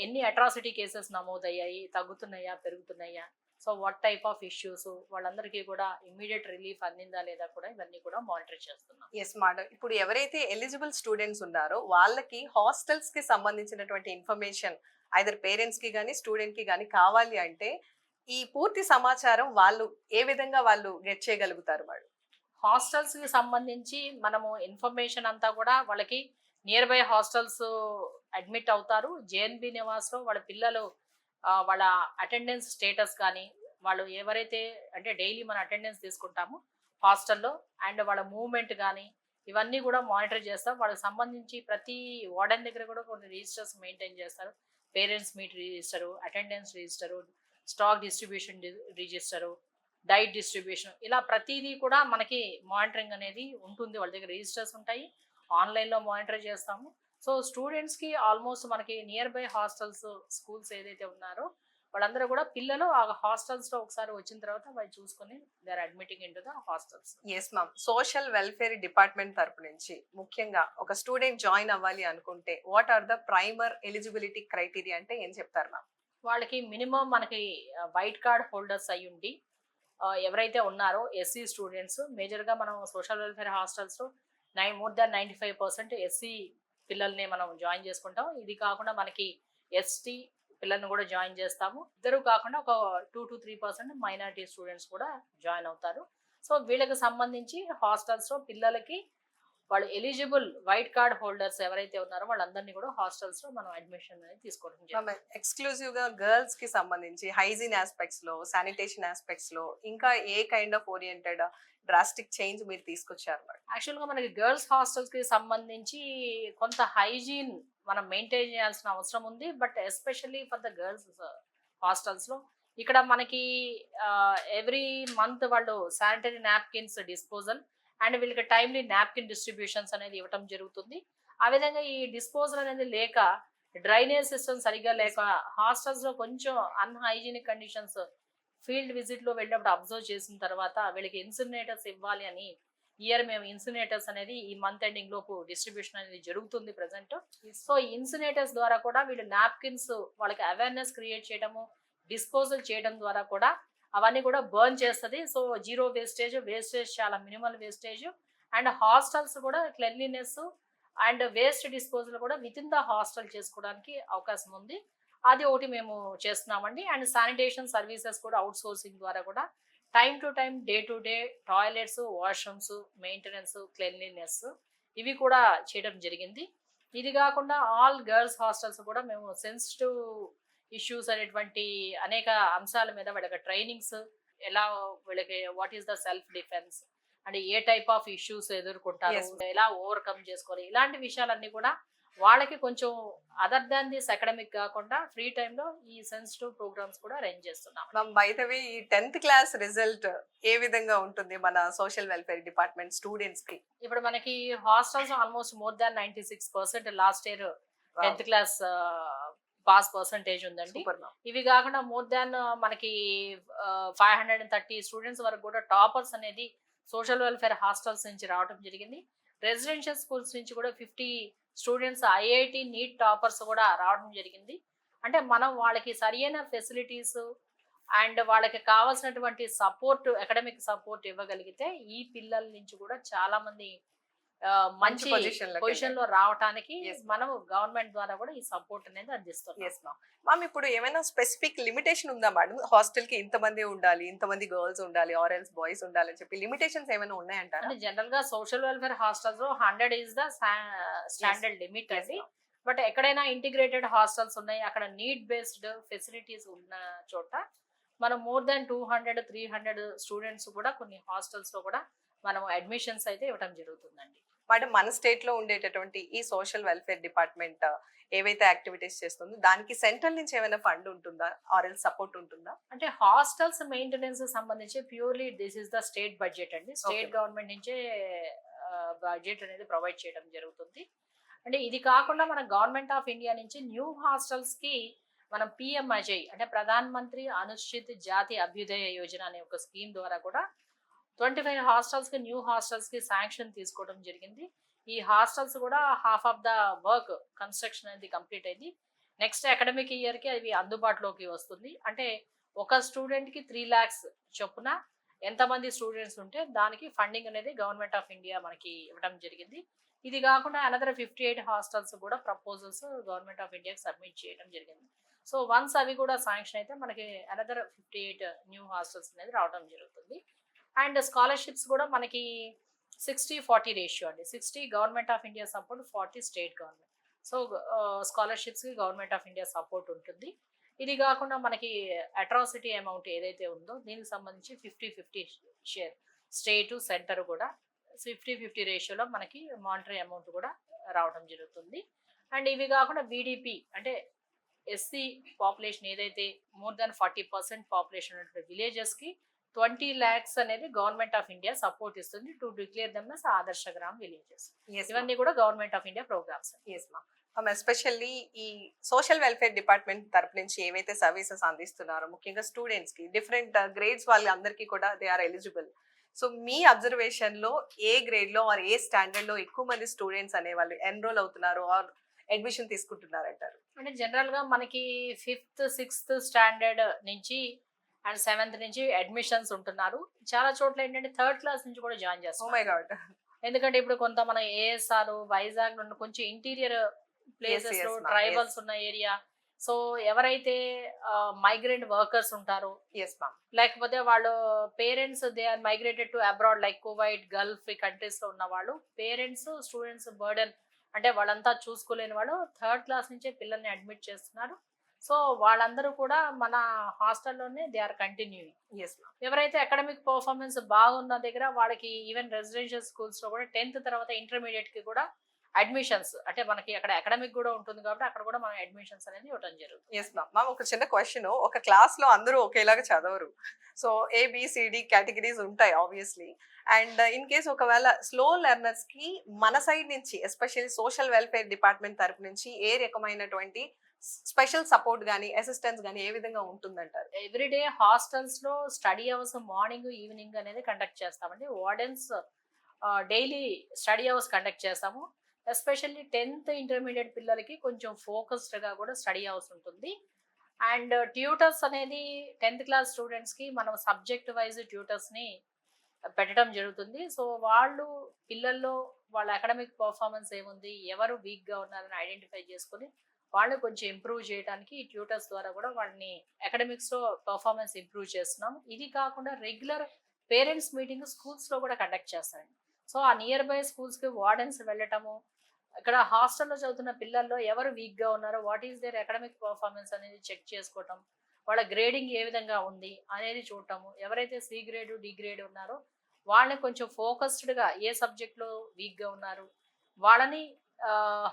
ఎన్ని అట్రాసిటీ కేసెస్ నమోదయ్యాయి, తగ్గుతున్నాయా, పెరుగుతున్నాయా, so what type of issues, వాళ్ళందరికీ కూడా ఇమ్మీడియట్ రిలీఫ్ అందిందా లేదా కూడా ఇవన్నీ కూడా మానిటర్ చేస్తున్నాం.
Yes madam. ఇప్పుడు ఎవరైతే ఎలిజిబుల్ స్టూడెంట్స్ ఉన్నారో వాళ్ళకి హాస్టల్స్ కి సంబంధించినటువంటి ఇన్ఫర్మేషన్ ఐదర్ పేరెంట్స్ కి కానీ, స్టూడెంట్ కి కానీ కావాలి అంటే ఈ పూర్తి సమాచారం వాళ్ళు ఏ విధంగా వాళ్ళు గెట్ చేయగలుగుతారు వాళ్ళు?
హాస్టల్స్ కి సంబంధించి మనము ఇన్ఫర్మేషన్ అంతా కూడా వాళ్ళకి నియర్ బై హాస్టల్స్ అడ్మిట్ అవుతారు. జేఎన్బి నివాస్లో వాళ్ళ పిల్లలు వాళ్ళ అటెండెన్స్ స్టేటస్ కానీ, వాళ్ళు ఎవరైతే అంటే డైలీ మన అటెండెన్స్ తీసుకుంటాము హాస్టల్లో, అండ్ వాళ్ళ మూవ్మెంట్ కానీ ఇవన్నీ కూడా మానిటర్ చేస్తాం. వాళ్ళకి సంబంధించి ప్రతి వార్డెన్ దగ్గర కూడా కొన్ని రిజిస్టర్స్ మెయింటైన్ చేస్తారు. Parents meet register, attendance register, stock distribution register, diet distribution, ఇలా ప్రతిదీ కూడా మనకి మానిటరింగ్ అనేది ఉంటుంది. వాళ్ళ దగ్గర రిజిస్టర్స్ ఉంటాయి, ఆన్లైన్లో మానిటర్ చేస్తాము. సో స్టూడెంట్స్కి ఆల్మోస్ట్ మనకి నియర్ బై హాస్టల్స్, స్కూల్స్ ఏదైతే ఉన్నారో వాళ్ళందరూ కూడా పిల్లలు ఆ హాస్టల్స్లో ఒకసారి వచ్చిన తర్వాత వాళ్ళు చూసుకొని they are admitting into the hostels.
Yes ma'am. Social welfare department తరపు నుంచి ముఖ్యంగా ఒక స్టూడెంట్ జాయిన్ అవ్వాలి అనుకుంటే what are the primary eligibility criteria అంటే ఏం చెప్తారు మ్యామ్?
వాళ్ళకి మినిమం మనకి వైట్ కార్డ్ హోల్డర్స్ అయి ఉండి, ఎవరైతే ఉన్నారో ఎస్సీ స్టూడెంట్స్, మేజర్గా మనం సోషల్ వెల్ఫేర్ హాస్టల్స్లో మోర్ దాన్ 95% ఎస్సీ పిల్లల్ని మనం జాయిన్ చేసుకుంటాం. ఇది కాకుండా మనకి ఎస్టీ పిల్లల్ని కూడా జాయిన్ చేస్తాము. ఇద్దరు కాకుండా ఒక 2 to 3% మైనారిటీ స్టూడెంట్స్ కూడా జాయిన్ అవుతారు. సో వీళ్ళకి సంబంధించి హాస్టల్స్లో పిల్లలకి వాళ్ళు ఎలిజిబుల్ వైట్ కార్డ్ హోల్డర్స్ ఎవరైతే ఉన్నారో వాళ్ళందరినీ కూడా హాస్టల్స్ లో మనం అడ్మిషన్ అనేది తీసుకోవడం జరుగుతుంది.
ఎక్స్క్లూజివ్ గా గర్ల్స్ కి సంబంధించి హైజీన్ ఆస్పెక్ట్స్ లో, శానిటేషన్ ఆస్పెక్ట్స్ లో ఇంకా ఏ kind of oriented drastic change మీరు తీసుకొచ్చారు మేడం?
యాక్చువల్ గా మనకి గర్ల్స్ హాస్టల్స్ కి సంబంధించి కొంత హైజీన్ మనం మెయింటైన్ చేయాల్సిన అవసరం ఉంది. But especially for the girls hostels లో ఇక్కడ మనకి ఎవ్రీ మంత్ వాళ్ళు శానిటరీ నాప్కిన్స్ డిస్పోజల్ అండ్ వీళ్ళకి టైమ్లీ నాప్కిన్ డిస్ట్రిబ్యూషన్స్ అనేది ఇవ్వటం జరుగుతుంది. ఆ విధంగా ఈ డిస్పోజల్ అనేది లేక, డ్రైనేజ్ సిస్టమ్ సరిగ్గా లేక, హాస్టల్స్ లో కొంచెం అన్హైజీనిక్ కండిషన్స్ ఫీల్డ్ విజిట్ లో వెళ్ళినప్పుడు అబ్జర్వ్ చేసిన తర్వాత వీళ్ళకి ఇన్సినేటర్స్ ఇవ్వాలి అని ఇయర్ మేము ఇన్సినేటర్స్ అనేది ఈ మంత్ ఎండింగ్ లోపు డిస్ట్రిబ్యూషన్ అనేది జరుగుతుంది ప్రెసెంట్. సో ఇన్సినేటర్స్ ద్వారా కూడా వీళ్ళు నాప్కిన్స్ వాళ్ళకి అవేర్నెస్ క్రియేట్ చేయడము, డిస్పోజల్ చేయడం ద్వారా కూడా అవన్నీ కూడా బర్న్ చేస్తుంది. సో జీరో వేస్టేజ్, వేస్టేజ్ చాలా మినిమల్ వేస్టేజ్, అండ్ హాస్టల్స్ కూడా క్లెన్లీనెస్ అండ్ వేస్ట్ డిస్పోజల్ కూడా విత్ ఇన్ ద హాస్టల్ చేసుకోవడానికి అవకాశం ఉంది. అది ఒకటి మేము చేస్తున్నామండి. అండ్ శానిటేషన్ సర్వీసెస్ కూడా అవుట్ సోర్సింగ్ ద్వారా కూడా time to time, day to day toilets, washrooms maintenance, cleanliness ఇవి కూడా చేయడం జరిగింది. ఇది కాకుండా ఆల్ గర్ల్స్ హాస్టల్స్ కూడా మేము సెన్సిటివ్ ఇష్యూస్ అనేటువంటి అనేక అంశాల మీద వాళ్ళకి ట్రైనింగ్స్ ఎలా వీళ్ళకి what is the self defence అంటే ఏ టైప్ ఆఫ్ ఇష్యూస్ ఎదుర్కొంటారు,
Yes.
ఎలా ఓవర్కమ్ చేసుకోవాలి, ఇలాంటి విషయాలన్నీ కూడా వాళ్ళకి కొంచెం అదర్ దాన్ దిస్ అకాడమిక్ కాకుండా ఫ్రీ టైంలో ఈ సెన్సిటివ్ ప్రోగ్రామ్స్ కూడా అరేంజ్ చేస్తున్నాం.
మ్యామ్ బై ద వే, ఈ 10th క్లాస్ రిజల్ట్ ఏ విధంగా ఉంటుంది మన సోషల్ వెల్ఫేర్ డిపార్ట్మెంట్ స్టూడెంట్స్ కి?
ఇప్పుడు మనకి hostels almost more than 96% last year 10th class pass percentage ఉందండి.
Super ma'am.
ఇవి కాకుండా మోర్ దాన్ మనకి 530 స్టూడెంట్స్ వరకు కూడా టాపర్స్ అనేది సోషల్ వెల్ఫేర్ హాస్టల్స్ నుంచి రావడం జరిగింది. రెసిడెన్షియల్ స్కూల్స్ నుంచి కూడా 50 స్టూడెంట్స్ ఐఐటి నీట్ టాపర్స్ కూడా రావడం జరిగింది. అంటే మనం వాళ్ళకి సరైన ఫెసిలిటీస్ అండ్ వాళ్ళకి కావాల్సినటువంటి సపోర్ట్, అకాడమిక్ సపోర్ట్ ఇవ్వగలిగితే ఈ పిల్లల నుంచి కూడా చాలా మంది మంచి పొజిషన్ లో రావడానికి
Yes.
మనం గవర్నమెంట్ ద్వారా కూడా ఈ సపోర్ట్ అనేది అందిస్తున్నాం.
Yes ma'am. మ్యామ్ ఇప్పుడు ఏమైనా స్పెసిఫిక్ లిమిటేషన్ ఉందా మేడం? హాస్టల్ కి ఇంతమంది ఉండాలి, ఇంతమంది గర్ల్స్ ఉండాలి, ఆర్ ఎల్స్ బాయ్స్ ఉండాలి అని చెప్పి లిమిటేషన్స్ ఏమైనా ఉన్నాయంటారా?
అంటే జనరల్ గా సోషల్ వెల్ఫేర్ హాస్టల్స్ లో 100 is the standard limit
Yes,
అండి.
ma'am.
బట్ ఎక్కడైనా ఇంటిగ్రేటెడ్ హాస్టల్స్ ఉన్నాయి, అక్కడ నీడ్ బేస్డ్ ఫెసిలిటీస్ ఉన్న చోట మనం మోర్ దాన్ 200 300 స్టూడెంట్స్ కూడా కొన్ని హాస్టల్స్ లో కూడా మనం అడ్మిషన్స్ అయితే ఇవ్వడం జరుగుతుందండి.
మేడం మన స్టేట్ లో ఉండేటటువంటి ఈ సోషల్ వెల్ఫేర్ డిపార్ట్మెంట్ ఏవైతే యాక్టివిటీస్ చేస్తుందో దానికి సెంట్రల్ నుంచి ఏమైనా ఫండ్ ఉంటుందా, ఆర్ ఎల్ సపోర్ట్ ఉంటుందా?
అంటే హాస్టల్స్ మెయింటెనెన్స్ సంబంధించి purely this is the state budget అండి. State
Okay.
గవర్నమెంట్ నుంచే బడ్జెట్ అనేది ప్రొవైడ్ చేయడం జరుగుతుంది. అంటే ఇది కాకుండా మన గవర్నమెంట్ ఆఫ్ ఇండియా నుంచి న్యూ హాస్టల్స్ కి మనం పిఎం అజయ్ అంటే ప్రధాన్ మంత్రి అనుసూచిత జాతి అభ్యుదయ యోజన అనే ఒక స్కీమ్ ద్వారా కూడా 25 హాస్టల్స్ కి న్యూ హాస్టల్స్ కి శాంక్షన్ తీసుకోవడం జరిగింది. ఈ హాస్టల్స్ కూడా half of the work construction అనేది కంప్లీట్ అయింది. నెక్స్ట్ అకాడమిక్ ఇయర్ కి అవి అందుబాటులోకి వస్తుంది. అంటే ఒక స్టూడెంట్ కి 3 lakhs చొప్పున ఎంతమంది స్టూడెంట్స్ ఉంటే దానికి ఫండింగ్ అనేది గవర్నమెంట్ ఆఫ్ ఇండియా మనకి ఇవ్వడం జరిగింది. ఇది కాకుండా అనదర్ 58 హాస్టల్స్ కూడా ప్రపోజల్స్ గవర్నమెంట్ ఆఫ్ ఇండియాకి సబ్మిట్ చేయడం జరిగింది. సో వన్స్ అవి కూడా శాంక్షన్ అయితే మనకి అనదర్ 58 న్యూ హాస్టల్స్ అనేది రావడం జరుగుతుంది. అండ్ స్కాలర్షిప్స్ కూడా మనకి 60-40 రేషియో అండి. 60 government of India support, 40 state government. So scholarships కి గవర్నమెంట్ ఆఫ్ ఇండియా సపోర్ట్ ఉంటుంది. ఇది కాకుండా మనకి అట్రాసిటీ అమౌంట్ ఏదైతే ఉందో దీనికి సంబంధించి 50-50 షేర్ స్టేట్ సెంటర్ కూడా 50-50 రేషియోలో మనకి మానిటరీ అమౌంట్ కూడా రావడం జరుగుతుంది. అండ్ ఇవి కాకుండా బీడీపీ అంటే ఎస్సీ పాపులేషన్ ఏదైతే మోర్ దాన్ 40% పాపులేషన్ ఉన్నటువంటి విలేజెస్ కి 20 lakhs అనేది గవర్నమెంట్ ఆఫ్ ఇండియా సపోర్ట్ ఇస్తుంది to declare them as Adarsh Gram villages. ఇవన్నీ కూడా government of India programs.
Yes ma'am. Especially ఈ సోషల్ వెల్ఫేర్ డిపార్ట్మెంట్ తరపు నుంచి ఏవైతే సర్వీసెస్ అందిస్తున్నారో ముఖ్యంగా స్టూడెంట్స్ కి డిఫరెంట్ గ్రేడ్స్ వాళ్ళందరికీ కూడా దే ఆర్ ఎలిజిబుల్. సో మీ అబ్జర్వేషన్ లో ఏ గ్రేడ్ లో ఆర్ ఏ స్టాండర్డ్ లో ఎక్కువ మంది స్టూడెంట్స్ అనే వాళ్ళు ఎన్రోల్ అవుతున్నారు ఆర్ అడ్మిషన్ తీసుకుంటున్నారంటారు?
అంటే జనరల్ గా మనకి 5th 6th స్టాండర్డ్ నుంచి అండ్ 7th నుంచి అడ్మిషన్స్ ఉంటున్నారు. చాలా చోట్ల ఏంటంటే 3rd క్లాస్ నుంచి కూడా జాయిన్
ఓ మై
చేస్తున్నారు.
గాడ్.
ఎందుకంటే ఇప్పుడు కొంత మన ఏఎస్ఆర్ వైజాగ్ నుండి కొంచెం ఇంటీరియర్ ప్లేసెస్ లో
yes, ma'am.
ట్రైబల్స్ ఉన్న ఏరియా, సో ఎవరైతే మైగ్రెంట్ వర్కర్స్ ఉంటారో
ఎస్ మ్యామ్.
లేకపోతే వాళ్ళు parents they are migrated to abroad like Kuwait gulf ఈ కంట్రీస్ లో ఉన్న వాళ్ళు పేరెంట్స్ స్టూడెంట్స్ బర్డెన్ అంటే వాళ్ళంతా చూసుకోలేని వాళ్ళు 3rd క్లాస్ నుంచే పిల్లల్ని అడ్మిట్ చేస్తున్నారు. సో వాళ్ళందరూ కూడా మన హాస్టల్లోనే they are continuing.
Yes ma'am.
ఎవరైతే అకాడమిక్ పర్ఫార్మెన్స్ బాగున్న దగ్గర వాళ్ళకి ఈవెన్ రెసిడెన్షియల్ స్కూల్స్ లో కూడా 10th తర్వాత ఇంటర్మీడియట్ కి కూడా అడ్మిషన్స్ అంటే మనకి అక్కడ అకాడమిక్ కూడా ఉంటుంది కాబట్టి అక్కడ కూడా మనం అడ్మిషన్స్ అనేది ఇవ్వడం జరుగుతుంది.
Yes ma'am. మ్యామ్ ఒక చిన్న క్వశ్చన్, ఒక క్లాస్ లో అందరూ ఒకేలాగా చదవరు. సో ఏబిసిడి కేటగిరీస్ ఉంటాయి ఆబ్వియస్లీ. అండ్ ఇన్ కేస్ ఒకవేళ స్లో లెర్నర్స్ కి మన సైడ్ నుంచి ఎస్పెషల్లీ సోషల్ వెల్ఫేర్ డిపార్ట్మెంట్ తరపు నుంచి ఏ రకమైనటువంటి స్పెషల్ సపోర్ట్ గానీ అసిస్టెన్స్ గానీ ఏ విధంగా ఉంటుందంటారు?
ఎవ్రీడే హాస్టల్స్ లో స్టడీ అవర్స్ మార్నింగ్ ఈవినింగ్ అనేది కండక్ట్ చేస్తామండి. Wardens daily study hours conduct చేస్తాము. ఎస్పెషల్లీ 10th ఇంటర్మీడియట్ పిల్లలకి కొంచెం ఫోకస్డ్ గా కూడా స్టడీ అవర్స్ ఉంటుంది. అండ్ ట్యూటర్స్ అనేది 10th క్లాస్ స్టూడెంట్స్ కి మనం సబ్జెక్ట్ వైజ్ ట్యూటర్స్ ని పెట్టడం జరుగుతుంది. సో వాళ్ళు పిల్లల్లో వాళ్ళ అకాడమిక్ పర్ఫార్మెన్స్ ఏముంది, ఎవరు వీక్ గా ఉన్నారని ఐడెంటిఫై చేసుకొని వాళ్ళు కొంచెం ఇంప్రూవ్ చేయడానికి ఈ ట్యూటర్స్ ద్వారా కూడా వాళ్ళని అకాడమిక్స్ లో పర్ఫార్మెన్స్ ఇంప్రూవ్ చేస్తున్నాం. ఇది కాకుండా రెగ్యులర్ పేరెంట్స్ మీటింగ్ స్కూల్స్ లో కూడా కండక్ట్ చేస్తారండి. సో ఆ నియర్ బై స్కూల్స్ కి వార్డెన్స్ వెళ్ళటము, ఇక్కడ హాస్టల్లో చదువుతున్న పిల్లల్లో ఎవరు వీక్ గా ఉన్నారో what is their academic performance అనేది చెక్ చేసుకోవటం, వాళ్ళ గ్రేడింగ్ ఏ విధంగా ఉంది అనేది చూడటము. ఎవరైతే సి గ్రేడ్, డి గ్రేడ్ ఉన్నారో వాళ్ళని కొంచెం ఫోకస్డ్‌గా ఏ సబ్జెక్ట్‌లో వీక్‌గా ఉన్నారు, వాళ్ళని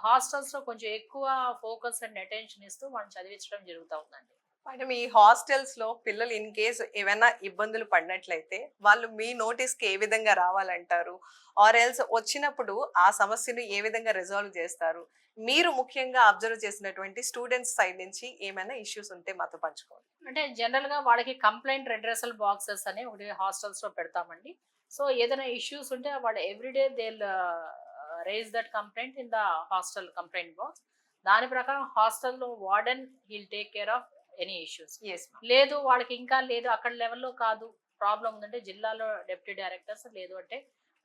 హాస్టల్స్‌లో కొంచెం ఎక్కువ ఫోకస్ అండ్ అటెన్షన్ ఇస్తూ వాళ్ళని చదివించడం జరుగుతా ఉందండి.
మేడం, ఈ హాస్టల్స్ లో పిల్లలు ఇన్ కేస్ ఏమైనా ఇబ్బందులు పడినట్లయితే వాళ్ళు మీ నోటీస్ కి ఏ విధంగా రావాలంటారు? ఆర్ ఎల్స్ వచ్చినప్పుడు ఆ సమస్యను ఏ విధంగా రిజాల్వ్ చేస్తారు? మీరు ముఖ్యంగా అబ్జర్వ్ చేసినటువంటి స్టూడెంట్స్ సైడ్ నుంచి ఏమైనా ఇష్యూస్ ఉంటే మాతో పంచుకోండి.
అంటే జనరల్‌గా వాళ్ళకి కంప్లెయింట్ రెడ్రెసల్ బాక్సెస్ అని ఒకటి హాస్టల్స్‌లో పెడతామండి. సో, ఏదైనా ఇష్యూస్ ఉంటే వాళ్ళు everyday raise that complaint in the hostel complaint box. దాని ప్రకారం హాస్టల్‌లో warden he'll take care of any issues.
Yes ma'am.
లేదు వాళ్ళకి ఇంకా లేదు అక్కడ లెవెల్‌లో కాదు, ప్రాబ్లమ్ ఉందంటే జిల్లాలో డెప్యూటీ డైరెక్టర్స్, లేదు అంటే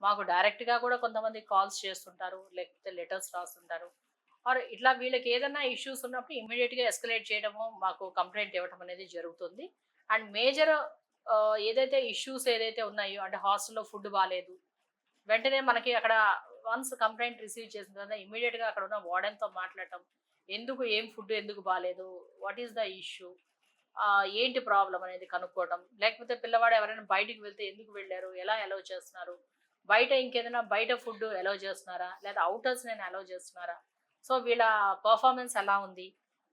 మాకు డైరెక్ట్‌గా కూడా కొంతమంది కాల్స్ చేస్తుంటారు. లేకపోతే లెటర్స్ రాస్తుంటారు. ఆర్ ఇట్లా వీళ్ళకి ఏదైనా ఇష్యూస్ ఉన్నప్పుడు ఇమ్మీడియేట్‌గా ఎస్కలేట్ చేయడము, మాకు కంప్లెయింట్ ఇవ్వడం అనేది జరుగుతుంది. అండ్ మేజర్ ఏదైతే ఇష్యూస్ ఏదైతే ఉన్నాయో అంటే హాస్టల్‌లో ఫుడ్ బాలేదు. వెంటనే మనకి అక్కడ వన్స్ కంప్లెయింట్ రిసీవ్ చేసిన తర్వాత ఇమ్మీడియేట్‌గా అక్కడ ఉన్న వార్డెన్‌తో మాట్లాడటం. ఎందుకు ఏం ఫుడ్ ఎందుకు బాలేదు? What is the issue? ఏంటి ప్రాబ్లమ్ అనేది కనుక్కోవడం. లేకపోతే పిల్లవాడు ఎవరైనా బయటికి వెళ్తే ఎందుకు వెళ్లారు? ఎలా అలౌ చేస్తున్నారు? బయట ఇంకేదైనా బయట ఫుడ్ అలౌ చేస్తున్నారా? లేదా ఔటర్స్‌ని అలౌ చేస్తున్నారా? సో, వీళ్ళ పెర్ఫార్మన్స్ ఎలా ఉంది?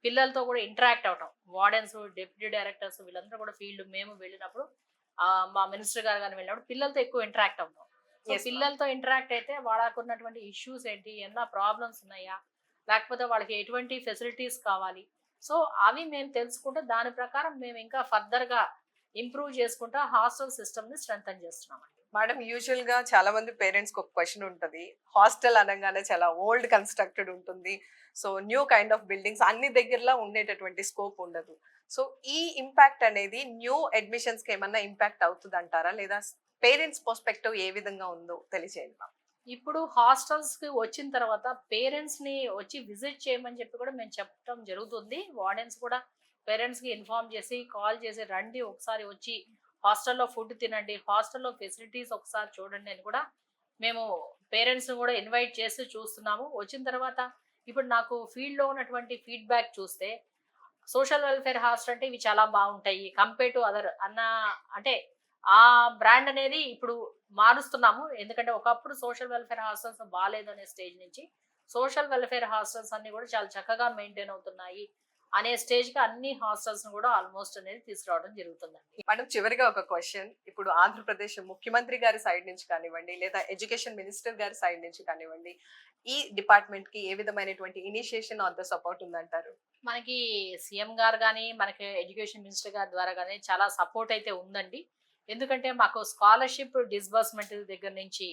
పిల్లలతో కూడా ఇంటరాక్ట్ అవ్వటం. వార్డెన్స్, డెప్యూటీ డైరెక్టర్స్ వీళ్ళందరూ కూడా ఫీల్డ్ మేము వెళ్ళినప్పుడు మా మినిస్టర్ గారు గాని వెళ్ళినప్పుడు పిల్లలతో ఎక్కువ ఇంటరాక్ట్ అవుతాం. So,
yes ma'am.
పిల్లలతో ఇంటరాక్ట్ అయితే వాళ్ళకున్నటువంటి ఇష్యూస్ ఏంటి? ఏమన్నా ప్రాబ్లమ్స్ ఉన్నాయా? లేకపోతే వాళ్ళకి ఎటువంటి ఫెసిలిటీస్ కావాలి? సో, అవి మేము తెలుసుకుంటే దాని ప్రకారం మేము ఇంకా ఫర్దర్‌గా ఇంప్రూవ్ చేసుకుంటా హాస్టల్ సిస్టమ్‌ని స్ట్రెంథెన్ చేస్తున్నామండి.
మేడం, యూజువల్ గా చాలా మంది పేరెంట్స్ కి ఒక క్వశ్చన్ ఉంటది. హాస్టల్ అనగానే చాలా ఓల్డ్ కన్స్ట్రక్టెడ్ ఉంటుంది. So new kind of buildings అన్ని దగ్గరలా ఉండేటటువంటి స్కోప్ ఉండదు. సో ఈ ఇంపాక్ట్ అనేది న్యూ అడ్మిషన్స్ కి ఏమన్నా ఇంపాక్ట్ అవుతుంది అంటారా? లేదా పేరెంట్స్ పర్స్పెక్టివ్ ఏ విధంగా ఉందో తెలియజేయండి మ్యామ్.
ఇప్పుడు హాస్టల్స్‌కి వచ్చిన తర్వాత పేరెంట్స్‌ని వచ్చి విజిట్ చేయమని చెప్పి కూడా మేము చెప్పడం జరుగుతుంది. వార్డెన్స్ కూడా పేరెంట్స్‌కి ఇన్ఫార్మ్ చేసి, కాల్ చేసి రండి ఒకసారి వచ్చి హాస్టల్‌లో ఫుడ్ తినండి. హాస్టల్‌లో ఫెసిలిటీస్ ఒకసారి చూడండి అని కూడా మేము పేరెంట్స్‌ని కూడా ఇన్వైట్ చేసి చూస్తున్నాము. వచ్చిన తర్వాత ఇప్పుడు నాకు ఫీల్డ్‌లో ఉన్నటువంటి ఫీడ్‌బ్యాక్ చూస్తే సోషల్ వెల్ఫేర్ హాస్టల్ అంటే ఇవి చాలా బాగుంటాయి. కంపేర్ టు అదర్ అన్న అంటే ఆ బ్రాండ్ అనేది ఇప్పుడు మారుస్తున్నాము. ఎందుకంటే ఒకప్పుడు సోషల్ వెల్ఫేర్ హాస్టల్స్ బాలేదు అనే స్టేజ్ నుంచి సోషల్ వెల్ఫేర్ హాస్టల్స్ అన్ని కూడా చాలా చక్కగా మెయింటైన్ అవుతున్నాయి అనే స్టేజ్‌కి అన్ని హాస్టల్స్‌ని కూడా ఆల్మోస్ట్ అనేది తీసుకురావడం జరుగుతుందండి.
మేడం, చివరిగా ఒక క్వశ్చన్. ఇప్పుడు ఆంధ్రప్రదేశ్ ముఖ్యమంత్రి గారి సైడ్ నుంచి కానివ్వండి, లేదా ఎడ్యుకేషన్ మినిస్టర్ గారి సైడ్ నుంచి కానివ్వండి, ఈ డిపార్ట్మెంట్ కి ఏ విధమైనటువంటి ఇనిషియేషన్ ఆర్ ద సపోర్ట్ ఉందంటారు?
మనకి సీఎం గారు గాని, మనకి ఎడ్యుకేషన్ మినిస్టర్ గారి ద్వారా గాని చాలా సపోర్ట్ అయితే ఉందండి. ఎందుకంటే మాకు స్కాలర్‌షిప్ డిస్బర్స్‌మెంట్ దగ్గర నుంచి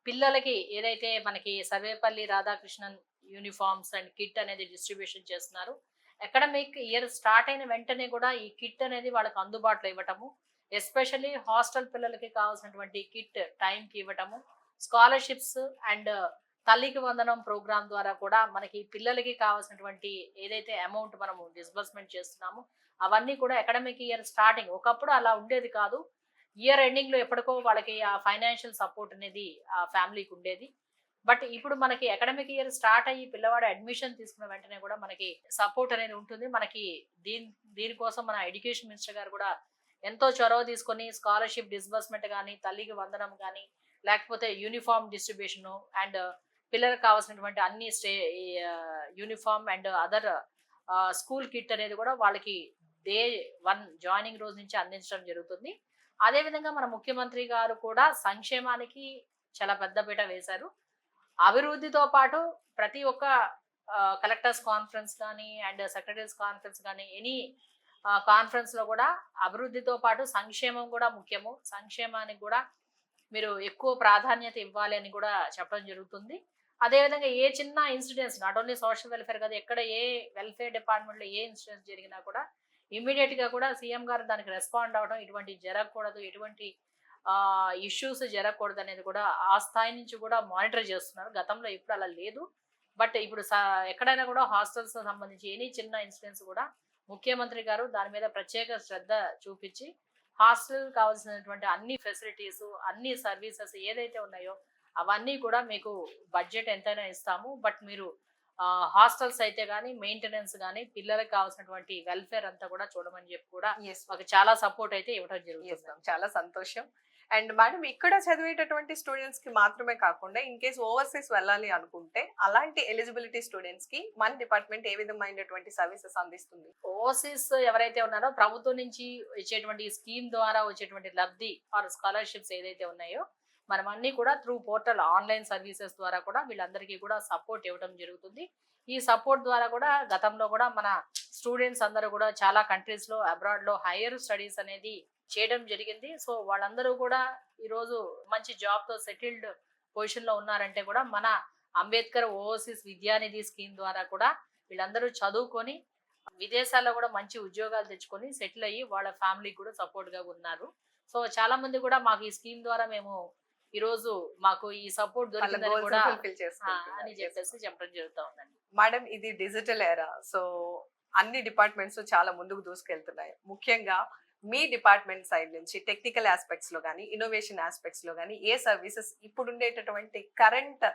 పిల్లలకి ఏదైతే మనకి Sarvepalli Radhakrishnan uniforms and kit అనేది డిస్ట్రిబ్యూషన్ చేస్తున్నారు. అకాడమిక్ ఇయర్ స్టార్ట్ అయిన వెంటనే కూడా ఈ కిట్ అనేది వాళ్ళకి అందుబాటులో ఇవ్వటము. ఎస్పెషల్లీ హాస్టల్ పిల్లలకి కావాల్సినటువంటి కిట్ టైంకి ఇవ్వటము. స్కాలర్‌షిప్స్ అండ్ తల్లికి వందనం ప్రోగ్రామ్ ద్వారా కూడా మనకి పిల్లలకి కావాల్సినటువంటి ఏదైతే అమౌంట్ మనము డిస్బర్స్మెంట్ చేస్తున్నామో అవన్నీ కూడా అకాడమిక్ ఇయర్ స్టార్టింగ్ ఒకప్పుడు అలా ఉండేది కాదు. ఇయర్ ఎండింగ్ లో ఎప్పటికో వాళ్ళకి ఆ ఫైనాన్షియల్ సపోర్ట్ అనేది ఆ ఫ్యామిలీకి ఉండేది. బట్ ఇప్పుడు మనకి అకాడమిక్ ఇయర్ స్టార్ట్ అయ్యి పిల్లవాడు అడ్మిషన్ తీసుకున్న వెంటనే కూడా మనకి సపోర్ట్ అనేది ఉంటుంది. మనకి దీనికోసం మన ఎడ్యుకేషన్ మినిస్టర్ గారు కూడా ఎంతో చొరవ తీసుకొని స్కాలర్షిప్ డిస్బర్స్మెంట్ కానీ, తల్లికి వందనం కానీ, లేకపోతే యూనిఫామ్ డిస్ట్రిబ్యూషన్ అండ్ పిల్లలకు కావాల్సినటువంటి అన్ని uniform and other school kit అనేది కూడా వాళ్ళకి డే 1 జాయినింగ్ రోజు నుంచి అందించడం జరుగుతుంది. అదేవిధంగా మన ముఖ్యమంత్రి గారు కూడా సంక్షేమానికి చాలా పెద్దపీట వేశారు. అభివృద్ధితో పాటు ప్రతి ఒక్క కలెక్టర్స్ కాన్ఫరెన్స్ కానీ అండ్ సెక్రటరీస్ కాన్ఫరెన్స్ కానీ ఎనీ కాన్ఫరెన్స్ లో కూడా అభివృద్ధితో పాటు సంక్షేమం కూడా ముఖ్యము. సంక్షేమానికి కూడా మీరు ఎక్కువ ప్రాధాన్యత ఇవ్వాలి అని కూడా చెప్పడం జరుగుతుంది. అదేవిధంగా ఏ చిన్న incidents not only social welfare కాదు, ఎక్కడ ఏ వెల్ఫేర్ డిపార్ట్మెంట్ లో ఏ ఇన్సిడెంట్స్ జరిగినా కూడా ఇమ్మీడియట్ గా కూడా సీఎం గారు దానికి రెస్పాండ్ అవడం, ఇటువంటి జరగకూడదు, ఎటువంటి ఇష్యూస్ జరగకూడదు అనేది కూడా ఆ స్థాయి నుంచి కూడా మానిటర్ చేస్తున్నారు. గతంలో ఇప్పుడు అలా లేదు. బట్ ఇప్పుడు ఎక్కడైనా కూడా హాస్టల్స్ సంబంధించి ఎనీ చిన్న ఇన్సిడెంట్స్ కూడా ముఖ్యమంత్రి గారు దాని మీద ప్రత్యేక శ్రద్ధ చూపించి హాస్టల్ కావాల్సినటువంటి అన్ని ఫెసిలిటీస్, అన్ని సర్వీసెస్ ఏదైతే ఉన్నాయో అవన్నీ కూడా మీకు బడ్జెట్ ఎంతైనా ఇస్తాము. బట్ మీరు హాస్టల్స్ అయితే కానీ మెయింటెనెన్స్ కానీ పిల్లలకు కావాల్సినటువంటి వెల్ఫేర్ అంతా కూడా చూడమని చెప్పి కూడా
Yes,
మాకు చాలా సపోర్ట్ అయితే ఇవ్వడం
yes,
జరుగుతుంది.
ma'am. చాలా సంతోషం. అండ్ మేడం ఇక్కడ చదివేటటువంటి స్టూడెంట్స్ కి మాత్రమే కాకుండా ఇన్ కేస్ ఓవర్సీస్ వెళ్ళాలి అనుకుంటే అలాంటి ఎలిజిబిలిటీ స్టూడెంట్స్ కి మన డిపార్ట్మెంట్ ఏ విధమైనటువంటి సర్వీసెస్ అందిస్తుంది?
ఓవర్సీస్ ఎవరైతే ఉన్నారో ప్రభుత్వం నుంచి వచ్చేటువంటి స్కీమ్ ద్వారా వచ్చేటువంటి లబ్ధి ఆర్ స్కాలర్షిప్స్ ఏదైతే ఉన్నాయో మనం అన్ని కూడా త్రూ పోర్టల్ ఆన్లైన్ సర్వీసెస్ ద్వారా కూడా వీళ్ళందరికీ కూడా సపోర్ట్ ఇవ్వడం జరుగుతుంది. ఈ సపోర్ట్ ద్వారా కూడా గతంలో కూడా మన స్టూడెంట్స్ అందరూ కూడా చాలా కంట్రీస్ లో అబ్రాడ్ లో హైయర్ స్టడీస్ అనేది చేయడం జరిగింది. సో వాళ్ళందరూ కూడా ఈరోజు మంచి జాబ్ తో సెటిల్డ్ పొజిషన్ లో ఉన్నారంటే కూడా మన అంబేద్కర్ ఓవర్సీస్ విద్యానిధి స్కీమ్ ద్వారా కూడా వీళ్ళందరూ చదువుకొని విదేశాల్లో కూడా మంచి ఉద్యోగాలు తెచ్చుకొని సెటిల్ అయ్యి వాళ్ళ ఫ్యామిలీకి కూడా సపోర్ట్ గా ఉన్నారు. సో చాలా మంది కూడా మాకు ఈ స్కీమ్ ద్వారా మేము ఈ రోజు మాకు ఈ సపోర్ట్ దొరికిందని కూడా అని చెప్పేసి చెప్పడం జరుగుతూ ఉందండి.
మేడం ఇది డిజిటల్ ఎరా, సో అన్ని డిపార్ట్మెంట్స్ చాలా ముందుకు దూసుకెళ్తున్నాయి. ముఖ్యంగా మీ డిపార్ట్మెంట్ సైడ్ నుంచి టెక్నికల్ ఆస్పెక్ట్స్ లో కానీ ఇన్నోవేషన్ ఆస్పెక్ట్స్ లో కానీ ఏ సర్వీసెస్ ఇప్పుడు ఉండేటటువంటి కరెంట్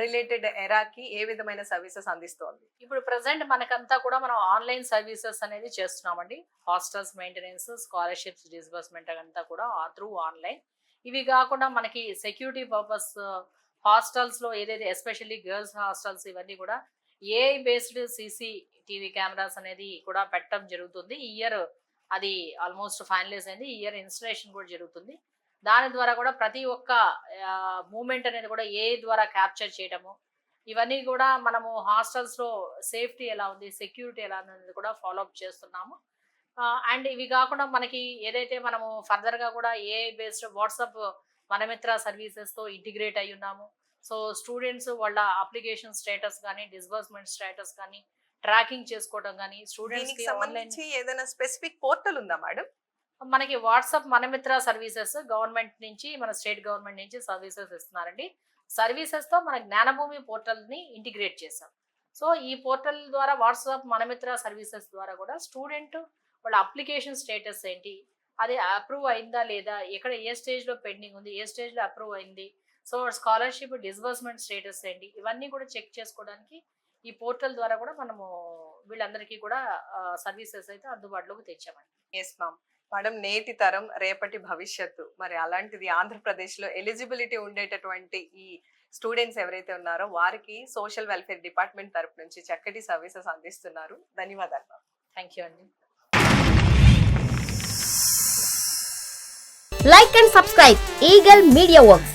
రిలేటెడ్ ఎరాకి ఏ విధమైన సర్వీసెస్ అందిస్తోంది?
ఇప్పుడు ప్రెసెంట్ మనకంతా కూడా మనం ఆన్లైన్ సర్వీసెస్ అనేది చేస్తున్నామండి. హాస్టల్స్ మెయింటెనెన్స్, స్కాలర్షిప్స్ డిస్బర్స్మెంట్ అంతా కూడా త్రూ ఆన్లైన్. ఇవి కాకుండా మనకి సెక్యూరిటీ పర్పస్ హాస్టల్స్ లో ఏదైతే ఎస్పెషల్లీ గర్ల్స్ హాస్టల్స్ ఇవన్నీ కూడా ఏఐ బేస్డ్ CCTV కెమెరాస్ అనేది కూడా పెట్టడం జరుగుతుంది. ఈ ఇయర్ అది ఆల్మోస్ట్ ఫైనలైజ్ అయింది. ఈ ఇయర్ ఇన్స్టలేషన్ కూడా జరుగుతుంది. దాని ద్వారా కూడా ప్రతి ఒక్క మూమెంట్ అనేది కూడా ఏఐ ద్వారా క్యాప్చర్ చేయడము, ఇవన్నీ కూడా మనము హాస్టల్స్ లో సేఫ్టీ ఎలా ఉంది, సెక్యూరిటీ ఎలా అనేది కూడా ఫాలో అప్ చేస్తున్నాము. అండ్ ఇవి కాకుండా మనకి ఏదైతే మనము ఫర్దర్ గా కూడా AI based WhatsApp Mana Mitra services తో ఇంటిగ్రేట్ అయి ఉన్నాము. సో స్టూడెంట్స్ వాళ్ళ అప్లికేషన్ స్టేటస్ కానీ డిస్బర్స్మెంట్ స్టేటస్ కానీ ట్రాకింగ్ చేసుకోవడం కానీ స్టూడెంట్స్ కి ఆన్లైన్
ఏదైనా స్పెసిఫిక్ పోర్టల్ ఉందా మేడం?
మనకి వాట్సాప్ మనమిత్ర సర్వీసెస్ గవర్నమెంట్ నుంచి మన స్టేట్ గవర్నమెంట్ నుంచి సర్వీసెస్ ఇస్తున్నారండి. సర్వీసెస్ తో మన జ్ఞానభూమి పోర్టల్ ని ఇంటిగ్రేట్ చేసాం. సో ఈ పోర్టల్ ద్వారా వాట్సాప్ మనమిత్ర సర్వీసెస్ ద్వారా కూడా స్టూడెంట్ వాళ్ళ అప్లికేషన్ స్టేటస్ ఏంటి, అది అప్రూవ్ అయిందా లేదా, ఎక్కడ ఏ స్టేజ్ లో పెండింగ్ ఉంది, ఏ స్టేజ్ లో అప్రూవ్ అయింది, సో స్కాలర్షిప్ డిస్బర్స్మెంట్ స్టేటస్ ఏంటి, ఇవన్నీ కూడా చెక్ చేసుకోవడానికి ఈ పోర్టల్ ద్వారా కూడా మనము వీళ్ళందరికీ కూడా సర్వీసెస్ అయితే అందుబాటులోకి తెచ్చామండి.
Yes ma'am. మేడం నేటి తరం రేపటి భవిష్యత్తు, మరి అలాంటిది ఆంధ్రప్రదేశ్ లో ఎలిజిబిలిటీ ఉండేటటువంటి ఈ స్టూడెంట్స్ ఎవరైతే ఉన్నారో వారికి సోషల్ వెల్ఫేర్ డిపార్ట్మెంట్ తరపు నుంచి చక్కటి సర్వీసెస్ అందిస్తున్నారు. ధన్యవాదాలు మ్యామ్.
థ్యాంక్ యూ అండి.
Like and subscribe Eagle Media Works.